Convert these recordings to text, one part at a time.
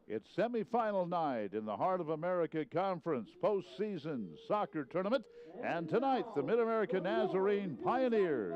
It's semifinal night in the Heart of America Conference postseason soccer tournament. And tonight, the Mid-America Nazarene Pioneers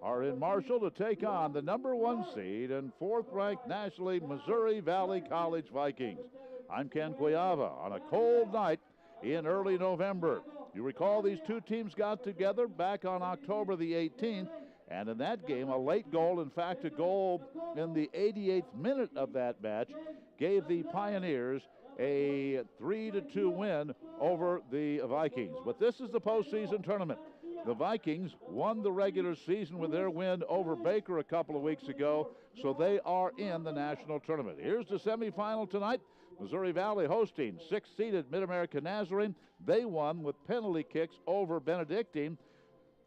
are in Marshall to take on the #1 seed and 4th-ranked nationally Missouri Valley College Vikings. I'm Ken Cuiava on a cold night in early November. You recall these two teams got together back on October the 18th, and in that game, a late goal, in fact, a goal in the 88th minute of that match, gave the Pioneers a 3-2 win over the Vikings. But this is the postseason tournament. The Vikings won the regular season with their win over Baker a couple of weeks ago, so they are in the national tournament. Here's the semifinal tonight. Missouri Valley hosting 6th-seeded Mid-America Nazarene. They won with penalty kicks over Benedictine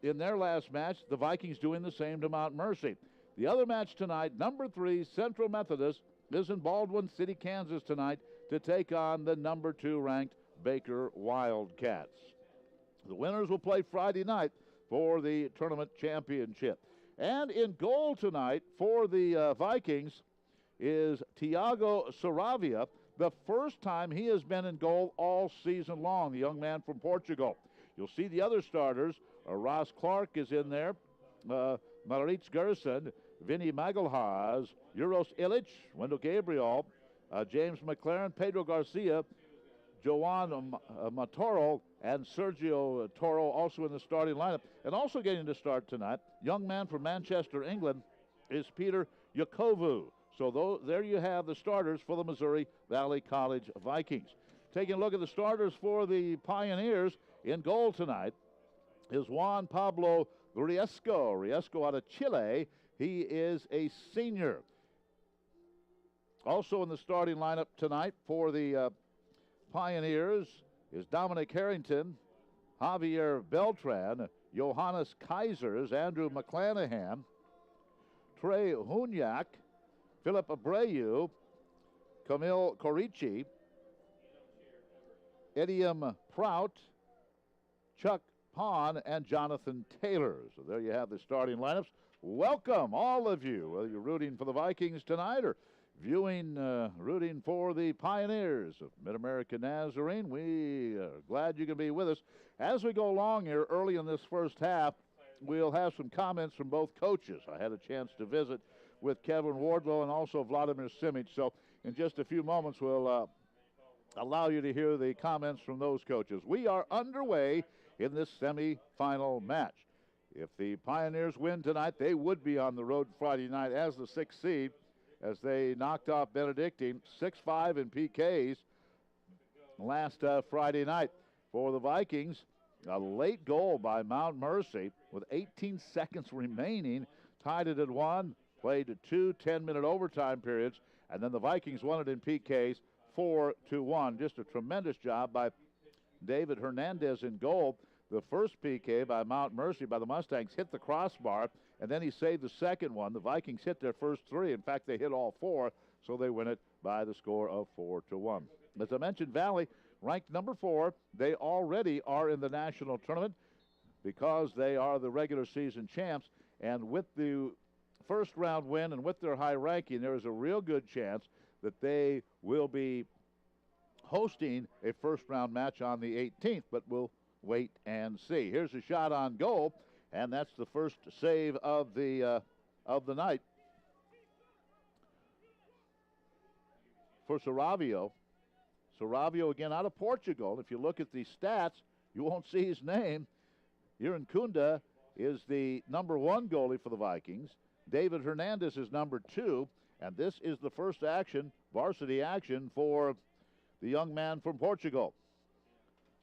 in their last match. The Vikings doing the same to Mount Mercy. The other match tonight, #3 Central Methodist, is in Baldwin City, Kansas tonight to take on the #2 ranked Baker Wildcats. The winners will play Friday night for the tournament championship. And in goal tonight for the Vikings is Tiago Saravia, the first time he has been in goal all season long, the young man from Portugal. You'll see the other starters. Ross Clark is in there, Maritz Gerson, Vinny Magalhaes, Euros Illich, Wendell Gabriel, James McLaren, Pedro Garcia, Joan Matoro, and Sergio Toro also in the starting lineup. And also getting to start tonight, young man from Manchester, England, is Peter Yakovu. So there you have the starters for the Missouri Valley College Vikings. Taking a look at the starters for the Pioneers, in goal tonight is Juan Pablo Riesco. Riesco out of Chile. He is a senior. Also in the starting lineup tonight for the Pioneers is Dominic Harrington, Javier Beltran, Johannes Kaisers, Andrew McClanahan, Trey Hunyak, Philip Abreu, Camille Corici, Edium Prout, Chuck Pond, and Jonathan Taylor. So there you have the starting lineups. Welcome, all of you, whether you're rooting for the Vikings tonight or rooting for the Pioneers of Mid-America Nazarene. We are glad you can be with us. As we go along here early in this first half, we'll have some comments from both coaches. I had a chance to visit with Kevin Wardlow and also Vladimir Simic. So in just a few moments, we'll allow you to hear the comments from those coaches. We are underway in this semifinal match. If the Pioneers win tonight, they would be on the road Friday night as the 6th seed, as they knocked off Benedictine 6-5 in PKs last Friday night. For the Vikings, a late goal by Mount Mercy with 18 seconds remaining, tied it at 1, played 2 10-minute overtime periods, and then the Vikings won it in PKs 4-1. Just a tremendous job by David Hernandez in goal. The first PK by Mount Mercy, by the Mustangs, hit the crossbar, and then he saved the second one. The Vikings hit their first 3. In fact, they hit all 4, so they win it by the score of 4-1. As I mentioned, Valley ranked #4. They already are in the national tournament because they are the regular season champs, and with the first round win and with their high ranking, there is a real good chance that they will be hosting a first round match on the 18th, but we'll wait and see. Here's a shot on goal, and that's the first save of the night for Saravio. Saravio again out of Portugal. If you look at the stats, you won't see his name. Irankunda is the #1 goalie for the Vikings. David Hernandez is #2, and this is the first action, varsity action, for the young man from Portugal,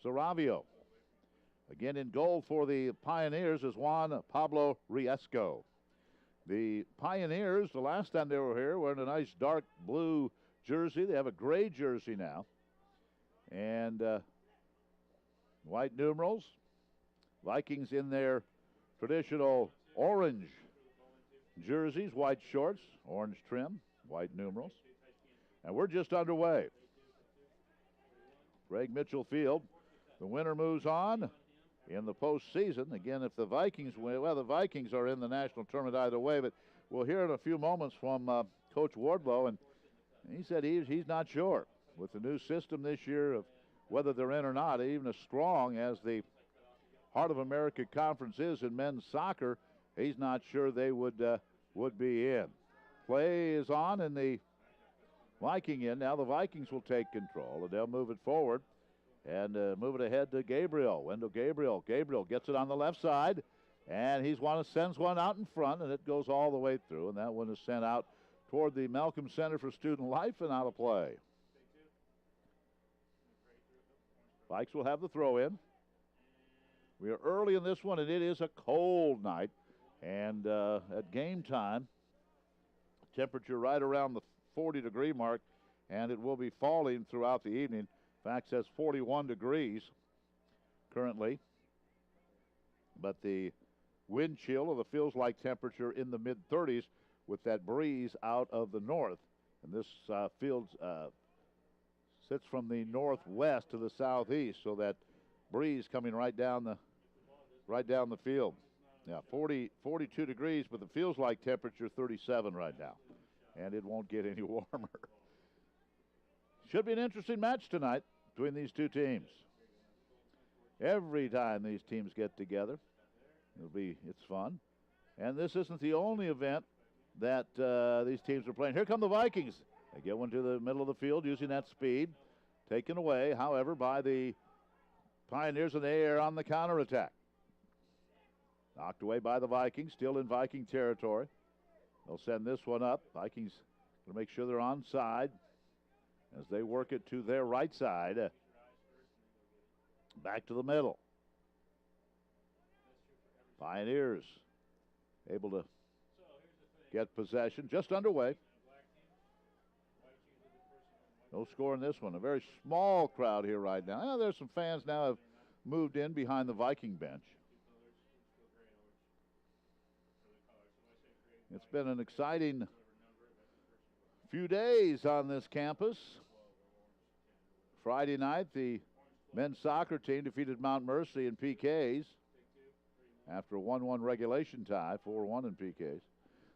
Saravio. Again in goal for the Pioneers is Juan Pablo Riesco. The Pioneers, the last time they were here, were in a nice dark blue jersey. They have a gray jersey now. and white numerals. Vikings in their traditional orange jerseys, white shorts, orange trim, white numerals. And we're just underway. Greg Mitchell Field. The winner moves on in the postseason. Again, if the Vikings win, well, the Vikings are in the national tournament either way, but we'll hear in a few moments from Coach Wardlow, and he said he's not sure with the new system this year of whether they're in or not. Even as strong as the Heart of America Conference is in men's soccer, he's not sure they would be in. Play is on in the Viking end. Now the Vikings will take control, and they'll move it forward and move it ahead to Gabriel. Wendell Gabriel. Gabriel gets it on the left side, and sends one out in front, and it goes all the way through, and that one is sent out toward the Malcolm Center for Student Life and out of play. Vikes will have the throw in. We are early in this one, and it is a cold night. And at game time, temperature right around the 40-degree mark, and it will be falling throughout the evening. In fact, it says 41 degrees currently. But the wind chill, or the feels-like temperature, in the mid-30s with that breeze out of the north. And this field sits from the northwest to the southeast, so that breeze coming right down the field. Yeah, 42 degrees, but the feels-like temperature 37 right now, and it won't get any warmer. Should be an interesting match tonight between these two teams. Every time these teams get together, it's fun. And this isn't the only event that these teams are playing. Here come the Vikings. They get one to the middle of the field using that speed. Taken away, however, by the Pioneers, and they are on the counterattack. Knocked away by the Vikings, still in Viking territory. They'll send this one up. Vikings going to make sure they're onside as they work it to their right side. Back to the middle. Pioneers able to get possession. Just underway. No score in this one. A very small crowd here right now. There's some fans now have moved in behind the Viking bench. It's been an exciting few days on this campus. Friday night, the men's soccer team defeated Mount Mercy in PKs after a 1-1 regulation tie, 4-1 in PKs.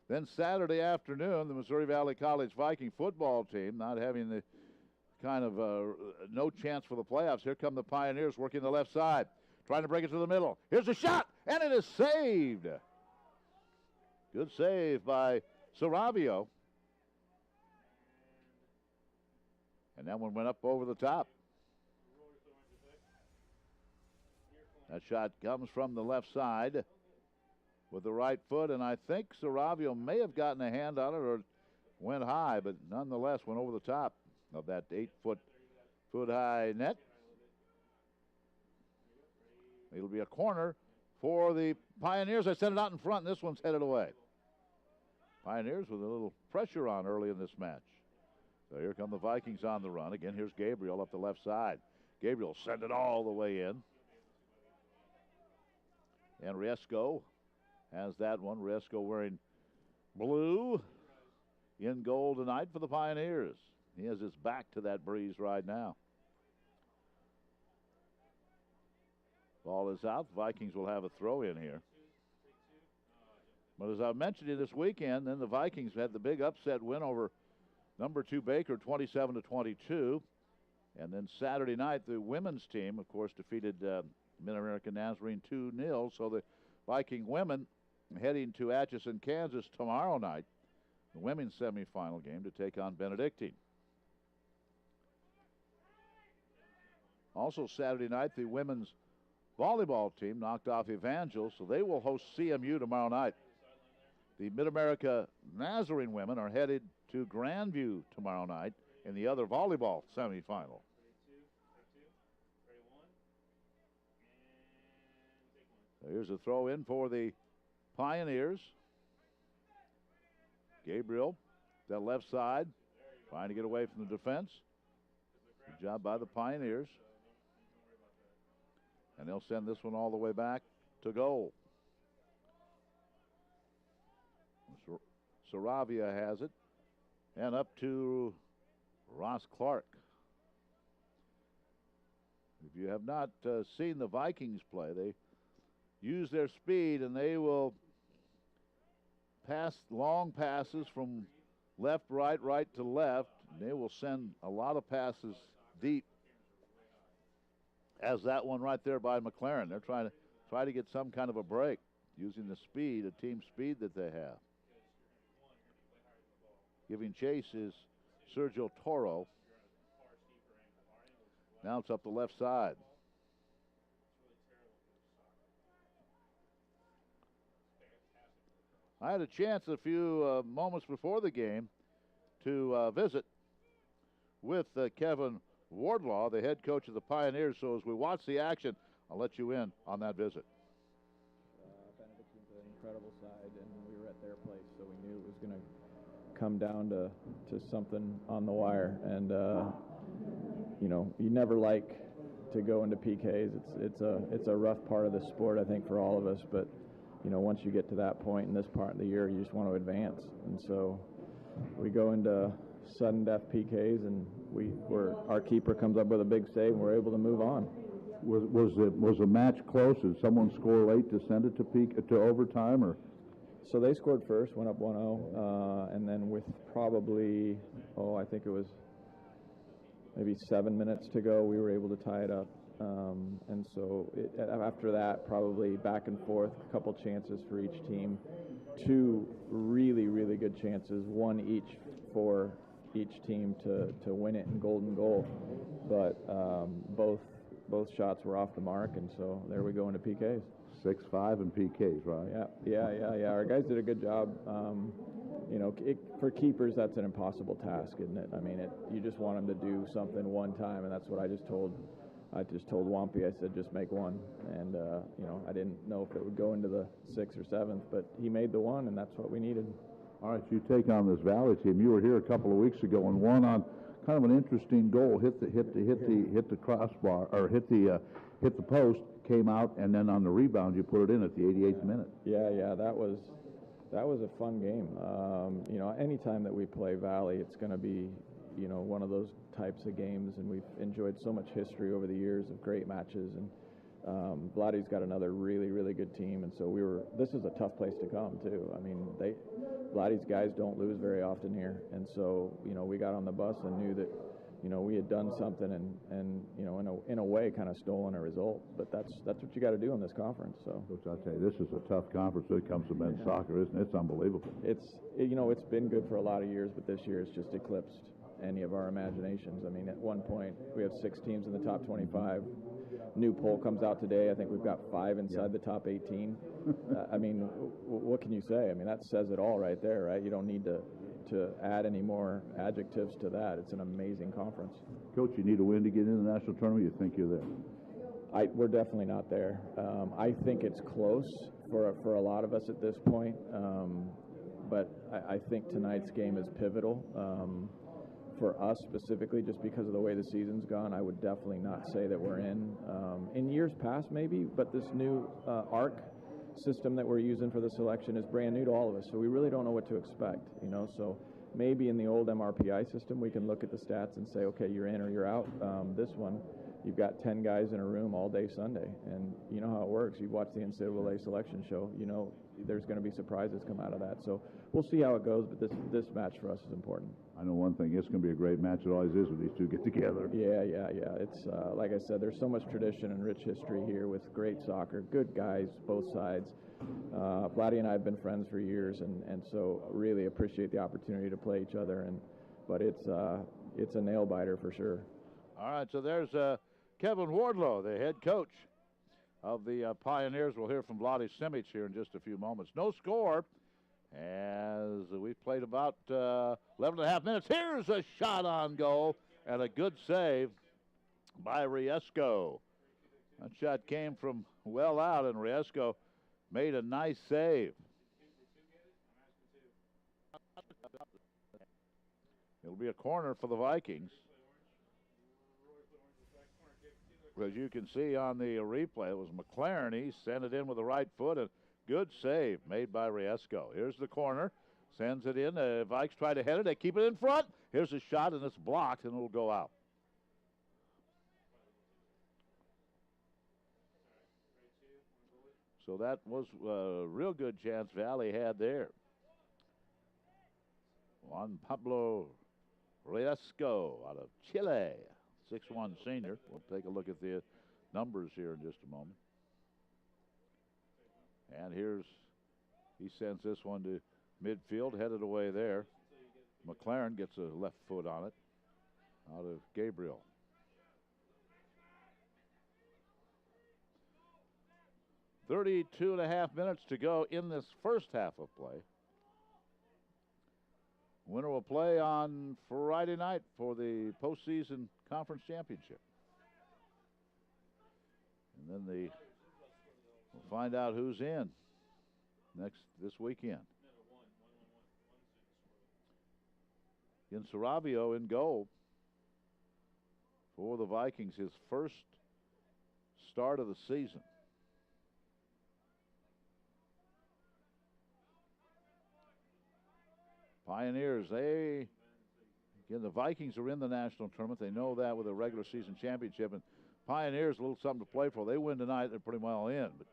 Then Saturday afternoon, the Missouri Valley College Viking football team, not having the kind of no chance for the playoffs. Here come the Pioneers working the left side, trying to break it to the middle. Here's a shot, and it is saved. Good save by Saravio. And that one went up over the top. That shot comes from the left side with the right foot, and I think Saravio may have gotten a hand on it or went high, but nonetheless went over the top of that 8-foot high net. It'll be a corner for the Pioneers. I sent it out in front, and this one's headed away. Pioneers with a little pressure on early in this match. So here come the Vikings on the run. Again, here's Gabriel up the left side. Gabriel sent it all the way in. And Riesco has that one. Riesco wearing blue in gold tonight for the Pioneers. He has his back to that breeze right now. Ball is out. Vikings will have a throw in here. But as I mentioned this weekend, then the Vikings had the big upset win over number 2 Baker, 27-22. And then Saturday night, the women's team, of course, defeated Mid-America Nazarene 2-0. So the Viking women heading to Atchison, Kansas tomorrow night, the women's semifinal game to take on Benedictine. Also Saturday night, the women's volleyball team knocked off Evangel, so they will host CMU tomorrow night. The Mid-America Nazarene women are headed to Grandview tomorrow night in the other volleyball semifinal. So here's a throw in for the Pioneers. Gabriel, that left side, trying to get away from the defense. Good job by the Pioneers. And they'll send this one all the way back to goal. Saravia has it. And up to Ross Clark. If you have not seen the Vikings play, they use their speed and they will pass long passes from left, right to left. And they will send a lot of passes deep, as that one right there by McLaren. They're trying to get some kind of a break using the speed, the team speed that they have. Giving chase is Sergio Toro. Now it's up the left side. I had a chance a few moments before the game to visit with Kevin Wardlaw, the head coach of the Pioneers. So as we watch the action, I'll let you in on that visit. Benedict's an incredible side, and we were at their place, so we knew it was going to come down to something on the wire. And you know, you never like to go into PKs. It's a rough part of the sport, I think, for all of us. But you know, once you get to that point in this part of the year, you just want to advance. And so we go into sudden death PKs, and our keeper comes up with a big save, and we're able to move on. Was the match close? Did someone score late to send it to overtime, or? So they scored first, went up 1-0, and then with probably, I think it was maybe 7 minutes to go, we were able to tie it up. And so after that, probably back and forth, a couple chances for each team. Two really, really good chances, one each for each team to win it in golden goal. But both shots were off the mark, and so there we go into PKs. 6-5 in PKs, right? Yeah. Our guys did a good job. You know, for keepers, that's an impossible task, isn't it? I mean, you just want them to do something one time, and that's what I just told Wampy. I said, just make one. And, you know, I didn't know if it would go into the 6th or 7th, but he made the one, and that's what we needed. All right, you take on this Valley team. You were here a couple of weeks ago and won on kind of an interesting goal. Hit the crossbar, or hit the post, came out, and then on the rebound you put it in at the 88th minute. Yeah, that was a fun game. You know, anytime that we play Valley, it's going to be, you know, one of those types of games, and we've enjoyed so much history over the years of great matches. And Vladdy's got another really, really good team, and so this is a tough place to come too. I mean, Vladdy's guys don't lose very often here, and so, you know, we got on the bus and knew that, you know, we had done something and you know, in a way kind of stolen a result. But that's what you got to do in this conference. So, Coach, I'll tell you, this is a tough conference when it comes to men's soccer, isn't it? It's unbelievable. You know, it's been good for a lot of years, but this year it's just eclipsed any of our imaginations. I mean, at one point we have 6 teams in the top 25. New poll comes out today. I think we've got 5 inside the top 18. I mean, what can you say? I mean, that says it all right there, right? You don't need to add any more adjectives to that. It's an amazing conference. Coach, you need a win to get into the national tournament. You think you're there? We're definitely not there. I think it's close for a lot of us at this point. But I think tonight's game is pivotal. For us specifically, just because of the way the season's gone, I would definitely not say that we're in. In years past, maybe, but this new ARC system that we're using for the selection is brand new to all of us, so we really don't know what to expect, you know. So maybe in the old MRPI system, we can look at the stats and say, okay, you're in or you're out. This one, you've got 10 guys in a room all day Sunday, and you know how it works. You've watched the NCAA selection show. You know there's going to be surprises come out of that. So we'll see how it goes, but this match for us is important. I know one thing. It's going to be a great match. It always is when these two get together. Yeah. It's like I said, there's so much tradition and rich history here with great soccer, good guys, both sides. Vladdy and I have been friends for years, and so really appreciate the opportunity to play each other. But it's a nail biter for sure. All right, so there's Kevin Wardlow, the head coach of the Pioneers. We'll hear from Vladdy Simic here in just a few moments. No score as we've played about 11 and a half minutes. Here's a shot on goal and a good save by Riesco. That shot came from well out, and Riesco made a nice save. It'll be a corner for the Vikings. As you can see on the replay, it was McLaren. He sent it in with the right foot. A good save made by Riesco. Here's the corner. Sends it in. Vikes try to head it. They keep it in front. Here's a shot, and it's blocked, and it'll go out. So that was a real good chance Valley had there. Juan Pablo Riesco out of Chile, 6'1" senior. We'll take a look at the numbers here in just a moment. And he sends this one to midfield, headed away there. McLaren gets a left foot on it out of Gabriel. "32.5 minutes to go in this first half of play. Winner will play on Friday night for the postseason conference championship. And then we'll find out who's in this weekend. In Saravio in goal for the Vikings, his first start of the season. Pioneers, the Vikings are in the national tournament. They know that with a regular season championship. And Pioneers, a little something to play for. They win tonight, they're pretty well in. But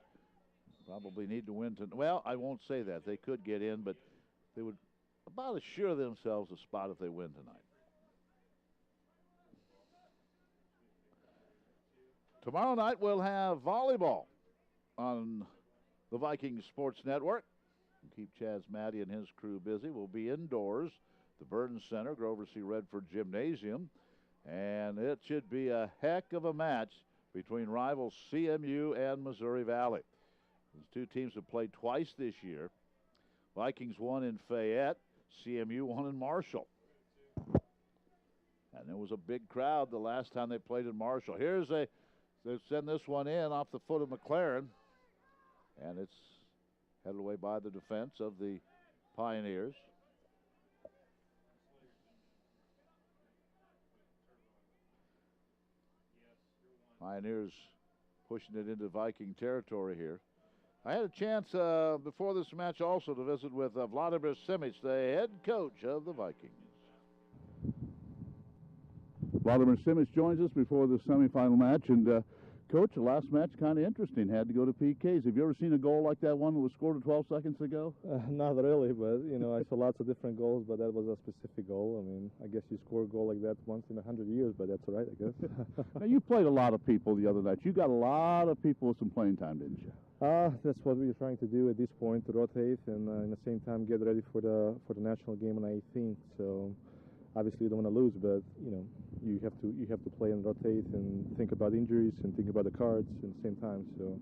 probably need to win tonight. Well, I won't say that. They could get in, but they would about assure themselves a spot if they win tonight. Tomorrow night we'll have volleyball on the Viking Sports Network. Keep Chaz Matty and his crew busy. We'll be indoors, the Burton Center, Grover C. Redford Gymnasium. And it should be a heck of a match between rivals CMU and Missouri Valley. These two teams have played twice this year. Vikings won in Fayette, CMU won in Marshall. And there was a big crowd the last time they played in Marshall. They send this one in off the foot of McLaren. And it's headed away by the defense of the Pioneers. Pioneers pushing it into Viking territory here. I had a chance before this match also to visit with Vladimir Simic, the head coach of the Vikings. Vladimir Simic joins us before the semifinal match. And, Coach, the last match kind of interesting. Had to go to PKs. Have you ever seen a goal like that one that was scored 12 seconds ago? Not really, but, I saw lots of different goals, but that was a specific goal. I mean, I guess you score a goal like that once in 100 years, but that's all right, I guess. Now, you played a lot of people the other night. You got a lot of people with some playing time, didn't you? That's what we're trying to do at this point, to rotate and in the same time get ready for the national game on the 18th. So obviously you don't want to lose, but you have to play and rotate and think about injuries and think about the cards at the same time. So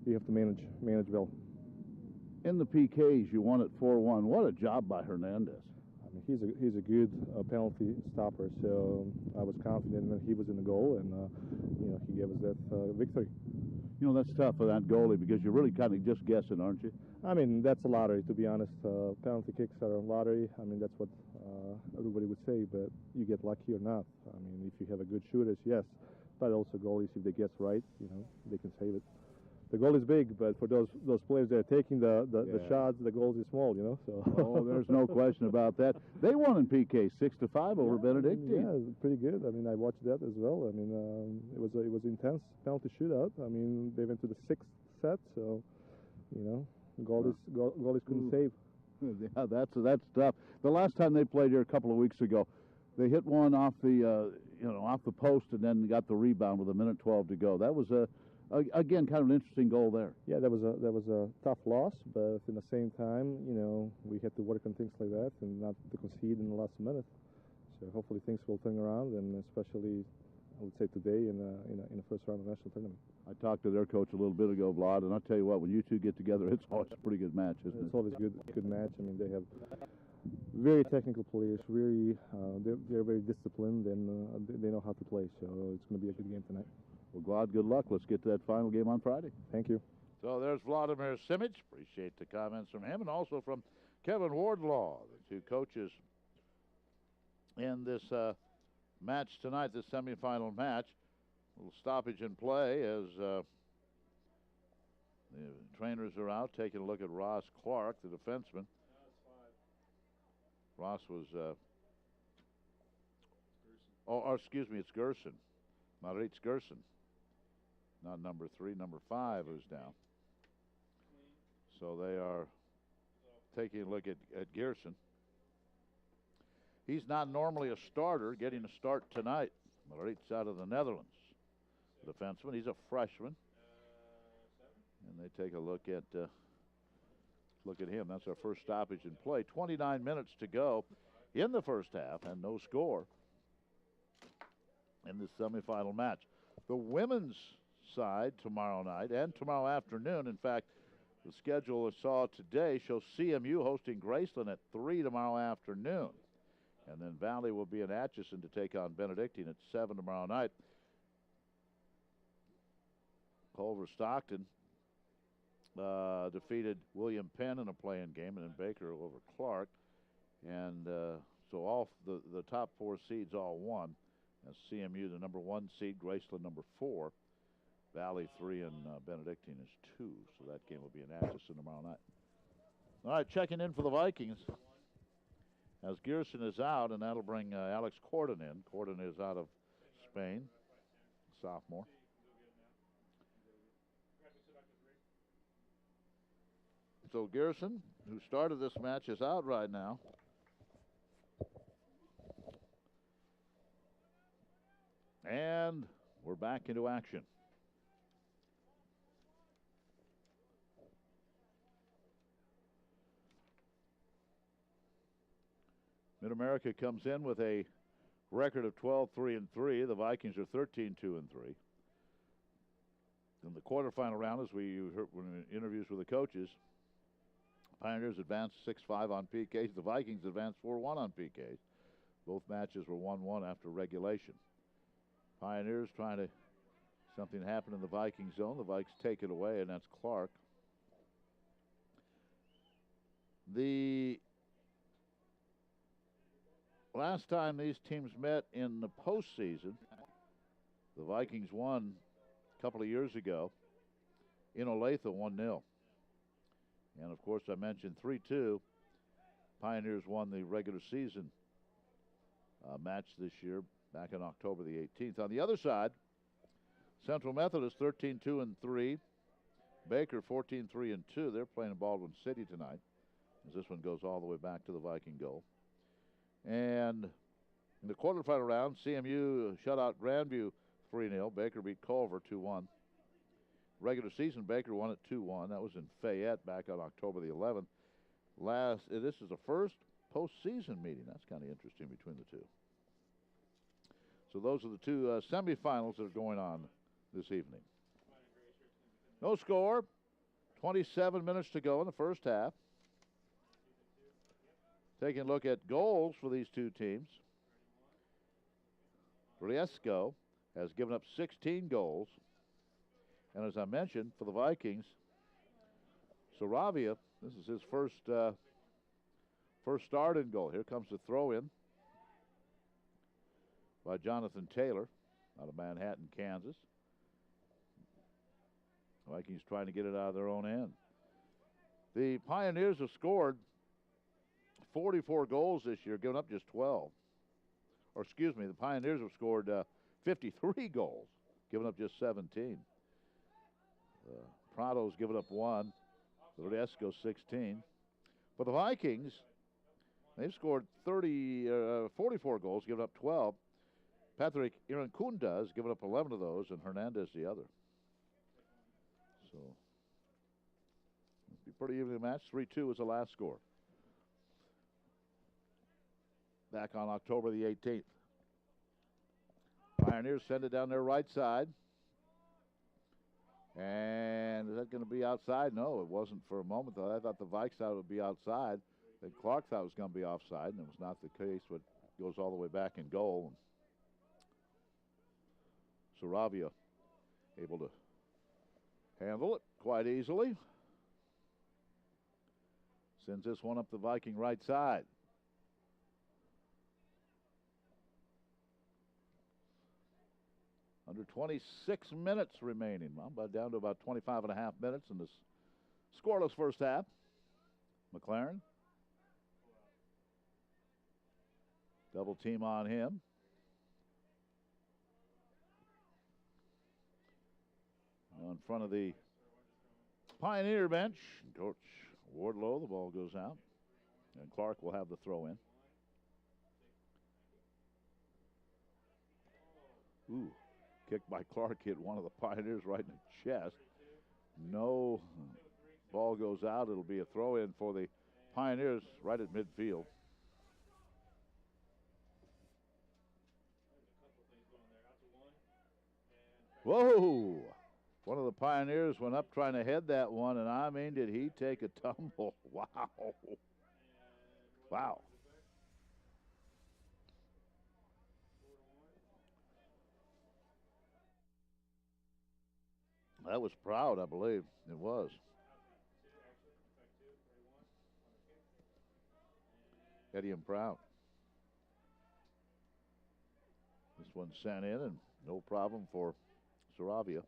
you have to manage well. In the PKs, you won it 4-1. What a job by Hernandez. I mean, he's a good penalty stopper. So I was confident that he was in the goal, and he gave us that victory. That's tough for that goalie because you're really kind of just guessing, aren't you? I mean, that's a lottery, to be honest. Penalty kicks are a lottery. I mean, that's what everybody would say, but you get lucky or not. I mean, if you have a good shooters, yes. But also goalies, if they guess right, they can save it. The goal is big, but for those players that are taking the shots, the goal is small, So. Oh, there's no question about that. They won in PK 6-5 over Benedictine. Yeah, pretty good. I mean, I watched that as well. I mean, it was intense penalty shootout. I mean, they went to the 6th set, so goalies couldn't save. Yeah, that's tough. The last time they played here a couple of weeks ago, they hit one off the off the post and then got the rebound with 1:12 to go. That was again, kind of an interesting goal there. Yeah, that was a tough loss, but in the same time, we had to work on things like that and not to concede in the last minute. So hopefully things will turn around, and especially, I would say today in the first round of the national tournament. I talked to their coach a little bit ago, Vlad, and I'll tell you what, when you two get together, it's always a pretty good match, isn't it? It's always a good match. I mean, they have very technical players. They're very disciplined, and they know how to play. So it's going to be a good game tonight. Well, Vlad, good luck. Let's get to that final game on Friday. Thank you. So there's Vladimir Simic. Appreciate the comments from him, and also from Kevin Wardlaw, the two coaches in this match tonight, this semifinal match. little stoppage in play as the trainers are out taking a look at Ross Clark, the defenseman. Ross was, excuse me, it's Gerson. Maritz Gerson. Not number 3, number 5 who's down. So they are taking a look at Gerson. He's not normally a starter, getting a start tonight. Maritz out of the Netherlands. The defenseman, he's a freshman. And they take a look at him. That's our first stoppage in play. 29 minutes to go in the first half and no score in this semifinal match. The women's side tomorrow night and tomorrow afternoon. In fact, the schedule I saw today shows CMU hosting Graceland at 3 tomorrow afternoon. And then Valley will be in Atchison to take on Benedictine at 7 tomorrow night. Culver Stockton defeated William Penn in a play-in game, and then Baker over Clark. And so all the top 4 seeds all won. As CMU, the number 1 seed, Graceland number 4, Valley 3, and Benedictine is 2. So that game will be in Atchison tomorrow night. All right, checking in for the Vikings. As Gerson is out, and that'll bring Alex Corden in. Corden is out of Spain, sophomore. So Gerson, who started this match, is out right now. And we're back into action. Mid-America comes in with a record of 12-3-3. The Vikings are 13-2-3. In the quarterfinal round, as we heard in interviews with the coaches, Pioneers advanced 6-5 on PKs. The Vikings advanced 4-1 on PKs. Both matches were 1-1 after regulation. Pioneers trying to, something happened in the Viking zone. The Vikes take it away, and that's Clark. The last time these teams met in the postseason, the Vikings won a couple of years ago in Olathe 1-0. And, of course, I mentioned 3-2. Pioneers won the regular season match this year back on October the 18th. On the other side, Central Methodist 13-2-3. Baker 14-3-2. They're playing in Baldwin City tonight, as this one goes all the way back to the Viking goal. And in the quarterfinal round, CMU shut out Grandview 3-0. Baker beat Culver 2-1. Regular season, Baker won it 2-1. That was in Fayette back on October the 11th. This is the first postseason meeting. That's kind of interesting between the two. So those are the two semifinals that are going on this evening. No score. 27 minutes to go in the first half. Taking a look at goals for these two teams. Riesco has given up 16 goals. And as I mentioned, for the Vikings, Saravia, this is his first start in goal. Here comes the throw-in by Jonathan Taylor out of Manhattan, Kansas. Vikings trying to get it out of their own end. The Pioneers have scored 44 goals this year, giving up just 12. Or excuse me, the Pioneers have scored 53 goals, giving up just 17. Prado's given up 1. Riesco 16. For the Vikings, they've scored 44 goals, given up 12. Patrick Irankunda has given up 11 of those, and Hernandez the other. So, it'll be pretty even match. 3-2 was the last score. Back on October the 18th. Pioneers send it down their right side. And is that going to be outside? No, it wasn't for a moment, though. I thought the Vikes thought it would be outside. Then Clark thought it was going to be offside, and it was not the case, but goes all the way back in goal. Saravia able to handle it quite easily. Sends this one up the Viking right side. Under 26 minutes remaining. Well, but down to about 25 and a half minutes in this scoreless first half. McLaren. Double team on him. Now in front of the Pioneer bench, Coach Wardlow, the ball goes out. And Clark will have the throw in. Ooh, kick by Clark hit one of the Pioneers right in the chest. No, ball goes out. It'll be a throw in for the Pioneers right at midfield. Whoa! One of the Pioneers went up trying to head that one, and I mean, did he take a tumble? Wow. Wow. That was proud, I believe. It was. Eddie and Proud. This one sent in, and no problem for Saravia. Of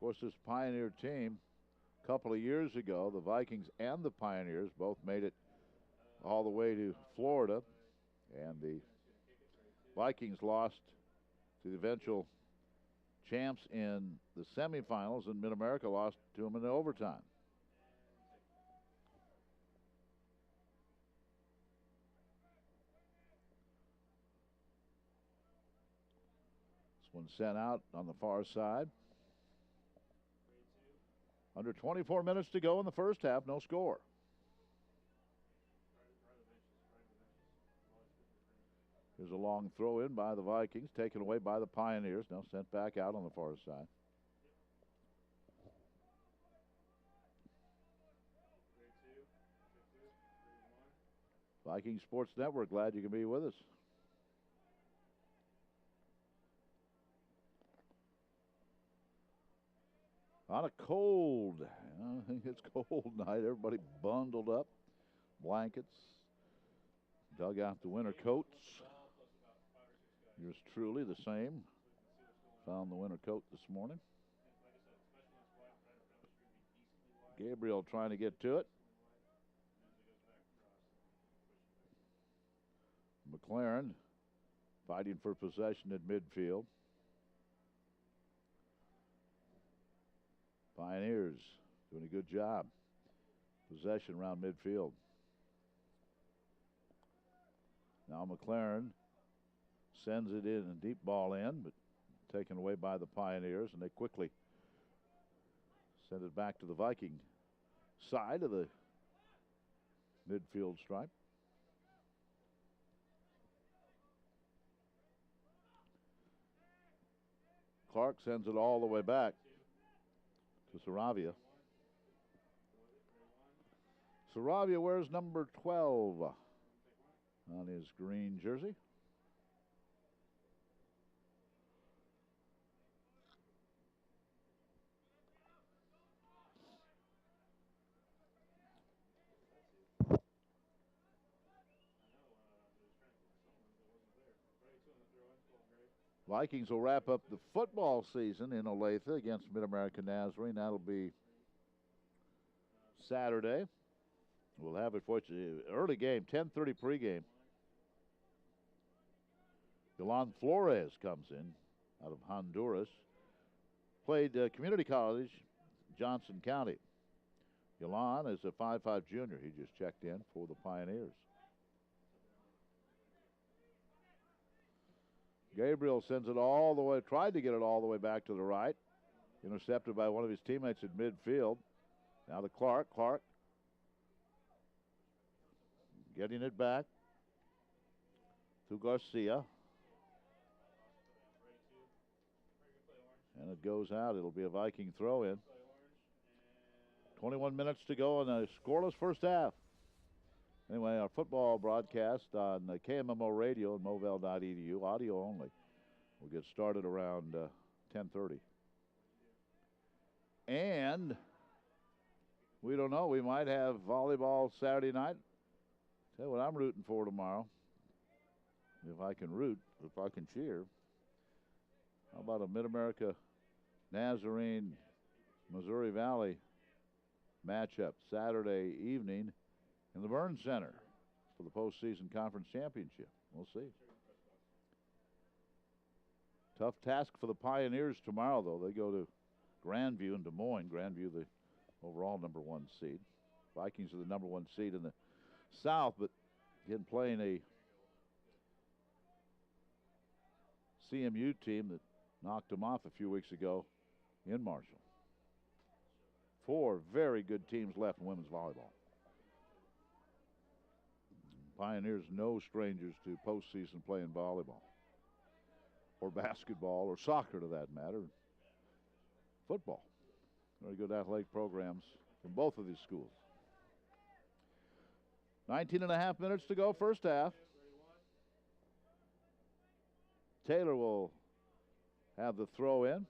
course, this Pioneer team, a couple of years ago, the Vikings and the Pioneers both made it all the way to Florida, and the Vikings lost to the eventual champs in the semifinals, and Mid-America lost to them in overtime. This one sent out on the far side. Under 24 minutes to go in the first half, no score. Here's a long throw in by the Vikings, taken away by the Pioneers, now sent back out on the far side. Viking Sports Network, glad you can be with us. On a cold, I think it's cold night, everybody bundled up, blankets, dug out the winter coats. Yours truly the same. Found the winter coat this morning. Gabriel trying to get to it. McLaren fighting for possession at midfield. Pioneers doing a good job. Possession around midfield. Now McLaren sends it in, a deep ball in, but taken away by the Pioneers, and they quickly send it back to the Viking side of the midfield stripe. Clark sends it all the way back to Saravia. Saravia wears number 12 on his green jersey. Vikings will wrap up the football season in Olathe against Mid-America Nazarene. That'll be Saturday. We'll have it for you. Early game, 10:30 pregame. Yolanda Flores comes in out of Honduras. Played community college, Johnson County. Yolanda is a 5'5" junior. He just checked in for the Pioneers. Gabriel sends it all the way, tried to get it all the way back to the right. Intercepted by one of his teammates at midfield. Now to Clark. Clark getting it back to Garcia. And it goes out. It'll be a Viking throw in. 21 minutes to go in a scoreless first half. Anyway, our football broadcast on KMMO Radio and Movell.edu, audio only. We'll get started around 10:30. And We don't know. We might have volleyball Saturday night. Tell you what I'm rooting for tomorrow. If I can root, if I can cheer. How about a Mid-America Nazarene Missouri Valley matchup Saturday evening in the Burns Center for the postseason conference championship? We'll see. Tough task for the Pioneers tomorrow, though. They go to Grandview in Des Moines. Grandview, the overall #1 seed. Vikings are the #1 seed in the South, but again playing a CMU team that knocked them off a few weeks ago in Marshall. 4 very good teams left in women's volleyball. Pioneers no strangers to postseason play in volleyball or basketball or soccer, to that matter. Football. Very good athletic programs from both of these schools. 19.5 minutes to go, first half. Taylor will have the throw in.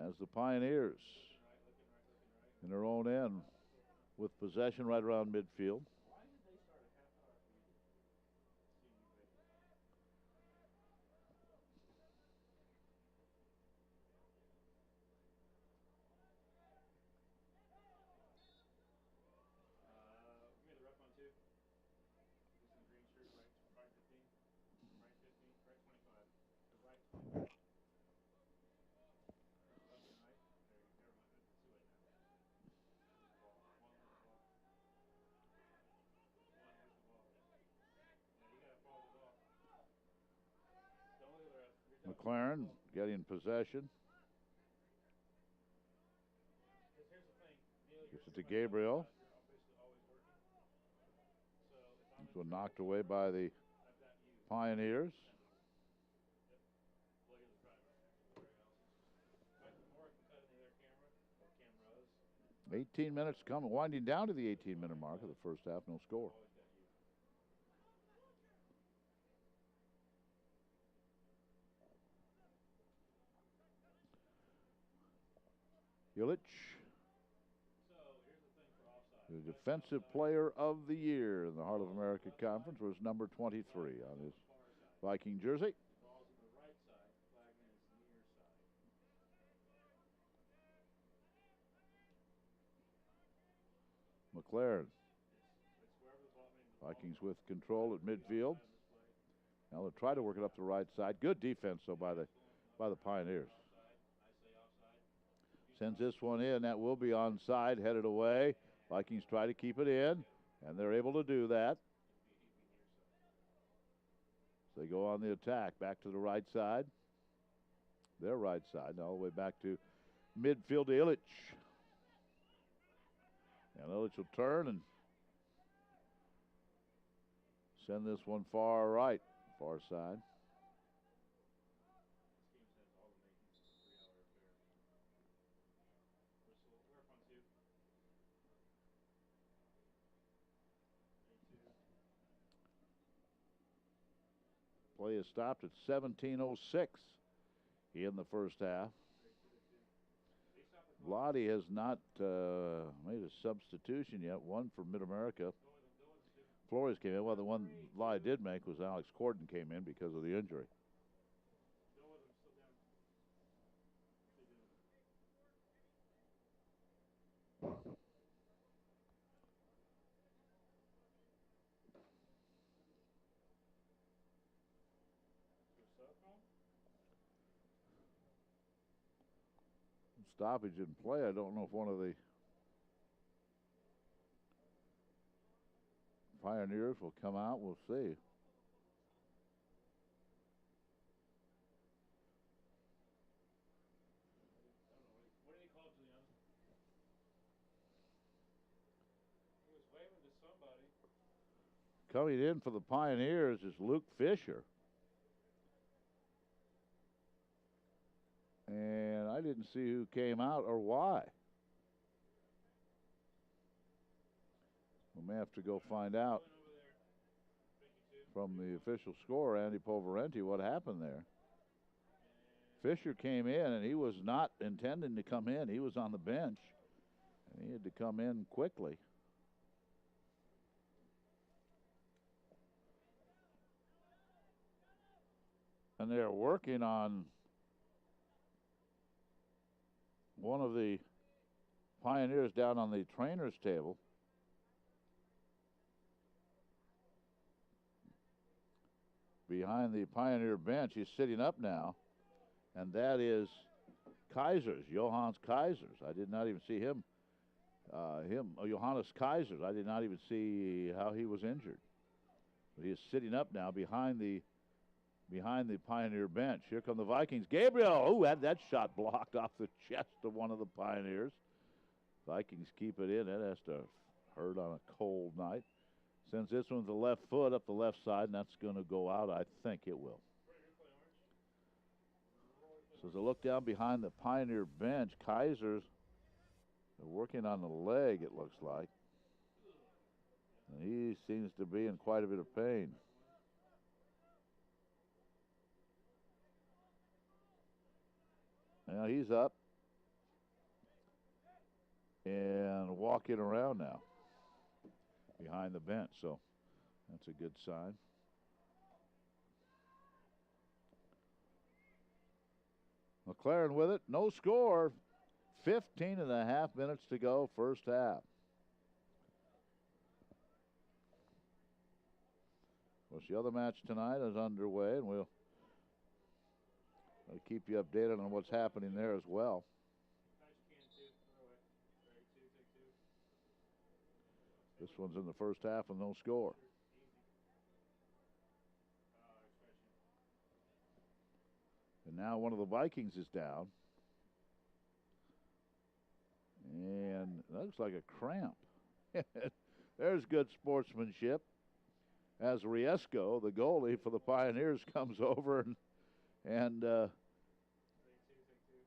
As the Pioneers in their own end with possession right around midfield. McLaren getting possession. Gets it to Gabriel. This one knocked away by the Pioneers. .18 minutes coming, winding down to the 18-minute mark of the first half, no score. Illich, the defensive player of the year in the Heart of America Conference, was number 23 on his Viking jersey. McLaren. Vikings with control at midfield. Now they'll try to work it up the right side. Good defense, though, by the Pioneers. Sends this one in. That will be onside, headed away. Vikings try to keep it in, and they're able to do that. So they go on the attack, back to the right side. Their right side, now all the way back to midfield to Illich. And Illich will turn and send this one far right, far side. Play is stopped at 17:06 in the first half. Lottie has not made a substitution yet. One for Mid-America. Flores came in. Well, the one Lottie did make was Alex Corden came in because of the injury. Stoppage in play. I don't know if one of the Pioneers will come out. We'll see. What did he call Juliana? He was waving to somebody. Coming in for the Pioneers is Luke Fisher. And I didn't see who came out or why. We may have to go find out from the official score, Andy Poverenti, what happened there. Fisher came in, and he was not intending to come in. He was on the bench, and he had to come in quickly. And they're working on one of the Pioneers down on the trainer's table. Behind the Pioneer bench, he's sitting up now, and that is Kaisers, Johannes Kaisers. I did not even see him. Johannes Kaisers. I did not even see how he was injured. But he is sitting up now behind the Pioneer bench. Here come the Vikings. Gabriel, oh, had that shot blocked off the chest of one of the Pioneers. Vikings keep it in. That has to hurt on a cold night. Sends this one to the left foot up the left side, and that's going to go out. I think it will. So as I look down behind the Pioneer bench, Kaisers are working on the leg, it looks like. And he seems to be in quite a bit of pain. Now he's up and walking around now behind the bench, so that's a good sign. McLaren with it, no score. 15 and a half minutes to go, first half. Of course, the other match tonight is underway, and we'll keep you updated on what's happening there as well. This one's in the first half and no score. And now one of the Vikings is down. And that looks like a cramp. There's good sportsmanship. As Riesco, the goalie for the Pioneers, comes over and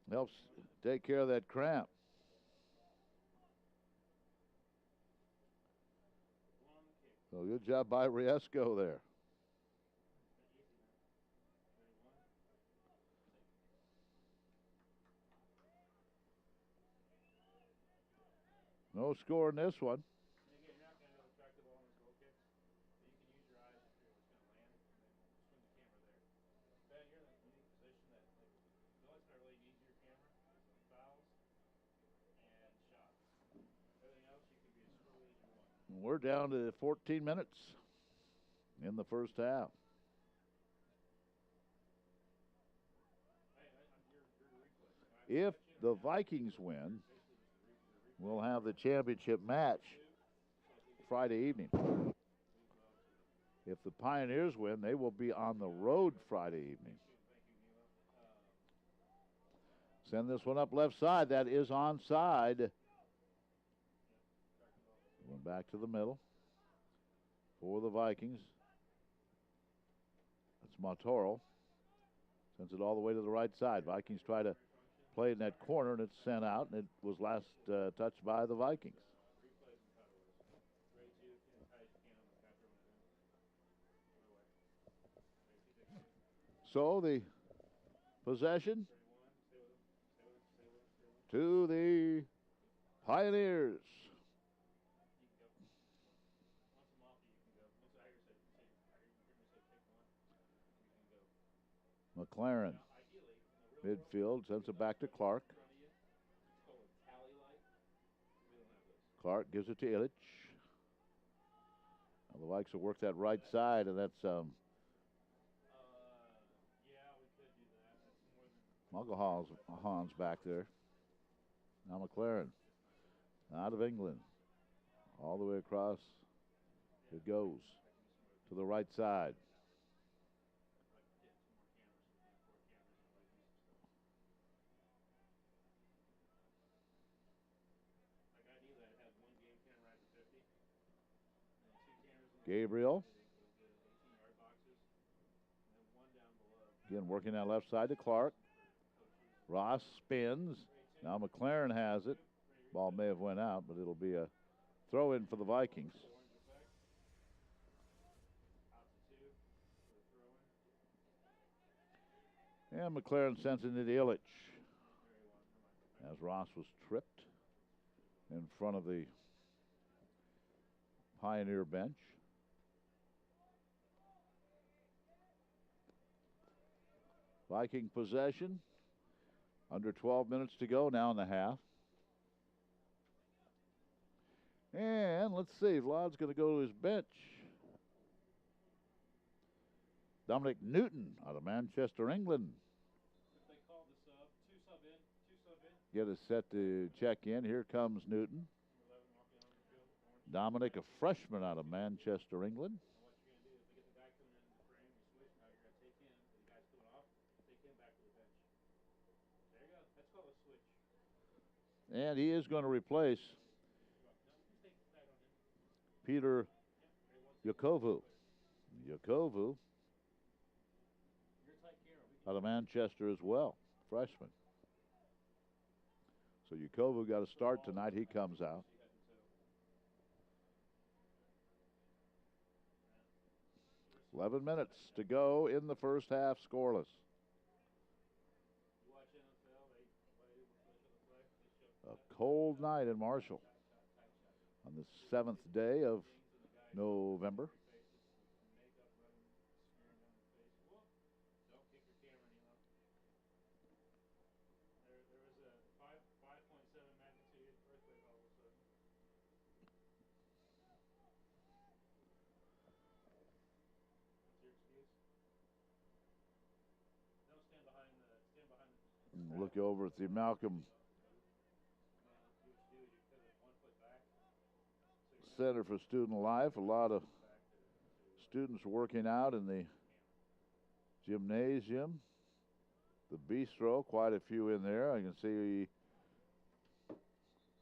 helps take care of that cramp. So good job by Riesco there. No score in this one. We're down to 14 minutes in the first half. If the Vikings win, we'll have the championship match Friday evening. If the Pioneers win, they will be on the road Friday evening. Send this one up left side. That is onside. Going back to the middle for the Vikings. That's Montoro. Sends it all the way to the right side. Vikings try to play in that corner, and it's sent out, and it was last touched by the Vikings. So the possession to the Pioneers. McLaren, midfield, sends it back to Clark. Clark gives it to Illich. Now the Vikes will work that right side, and that's Hans back there. Now McLaren, out of England, all the way across. It goes to the right side. Gabriel. Again, working that left side to Clark. Ross spins. Now McLaren has it. Ball may have went out, but it'll be a throw in for the Vikings. And McLaren sends it to Illich as Ross was tripped in front of the Pioneer bench. Viking possession. Under 12 minutes to go now in the half. And let's see, Vlad's going to go to his bench. Dominic Newton out of Manchester, England. If they call the sub, two sub in. Get us set to check in. Here comes Newton. Number 11 walking on the field, orange. Dominic, a freshman out of Manchester, England. Now what you're going to do is they get the guy coming into the frame, you switch, now you're going to take him, the guy's coming off, take him back to the bench. There you go. That's called a switch. And he is going to replace No, just take the tag on him. Peter Yakovu. Yakovu You're a tight camera. out of Manchester as well, freshman. So Yakovu got a start tonight. He comes out. 11 minutes to go in the first half, scoreless. You watch NFL, they play the play. A cold night in Marshall on the 7th day of November. Don't kick your camera anymore. There was a 5.7 magnitude earthquake all of a sudden. What's your excuse? Don't stand behind the. Look over at the Malcolm Center for Student Life. A lot of students working out in the gymnasium, the bistro, quite a few in there. I can see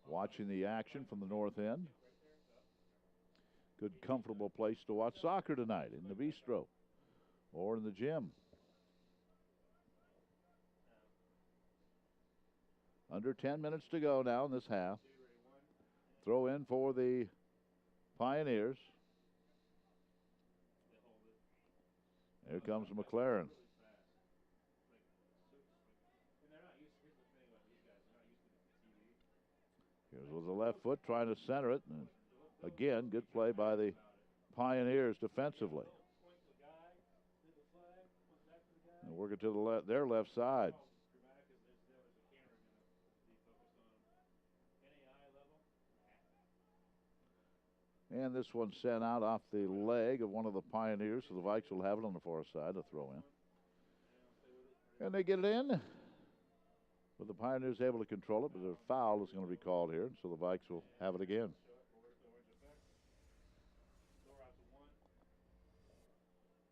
watching the action from the north end. Good, comfortable place to watch soccer tonight, in the bistro or in the gym. Under 10 minutes to go now in this half. Throw in for the Pioneers. Here comes McLaren. Here's with the left foot trying to center it. And again, good play by the Pioneers defensively. And working to their left side. And this one sent out off the leg of one of the Pioneers, so the Vikes will have it on the far side to throw in. And they get it in. But the Pioneers able to control it, but a foul is going to be called here, so the Vikes will have it again.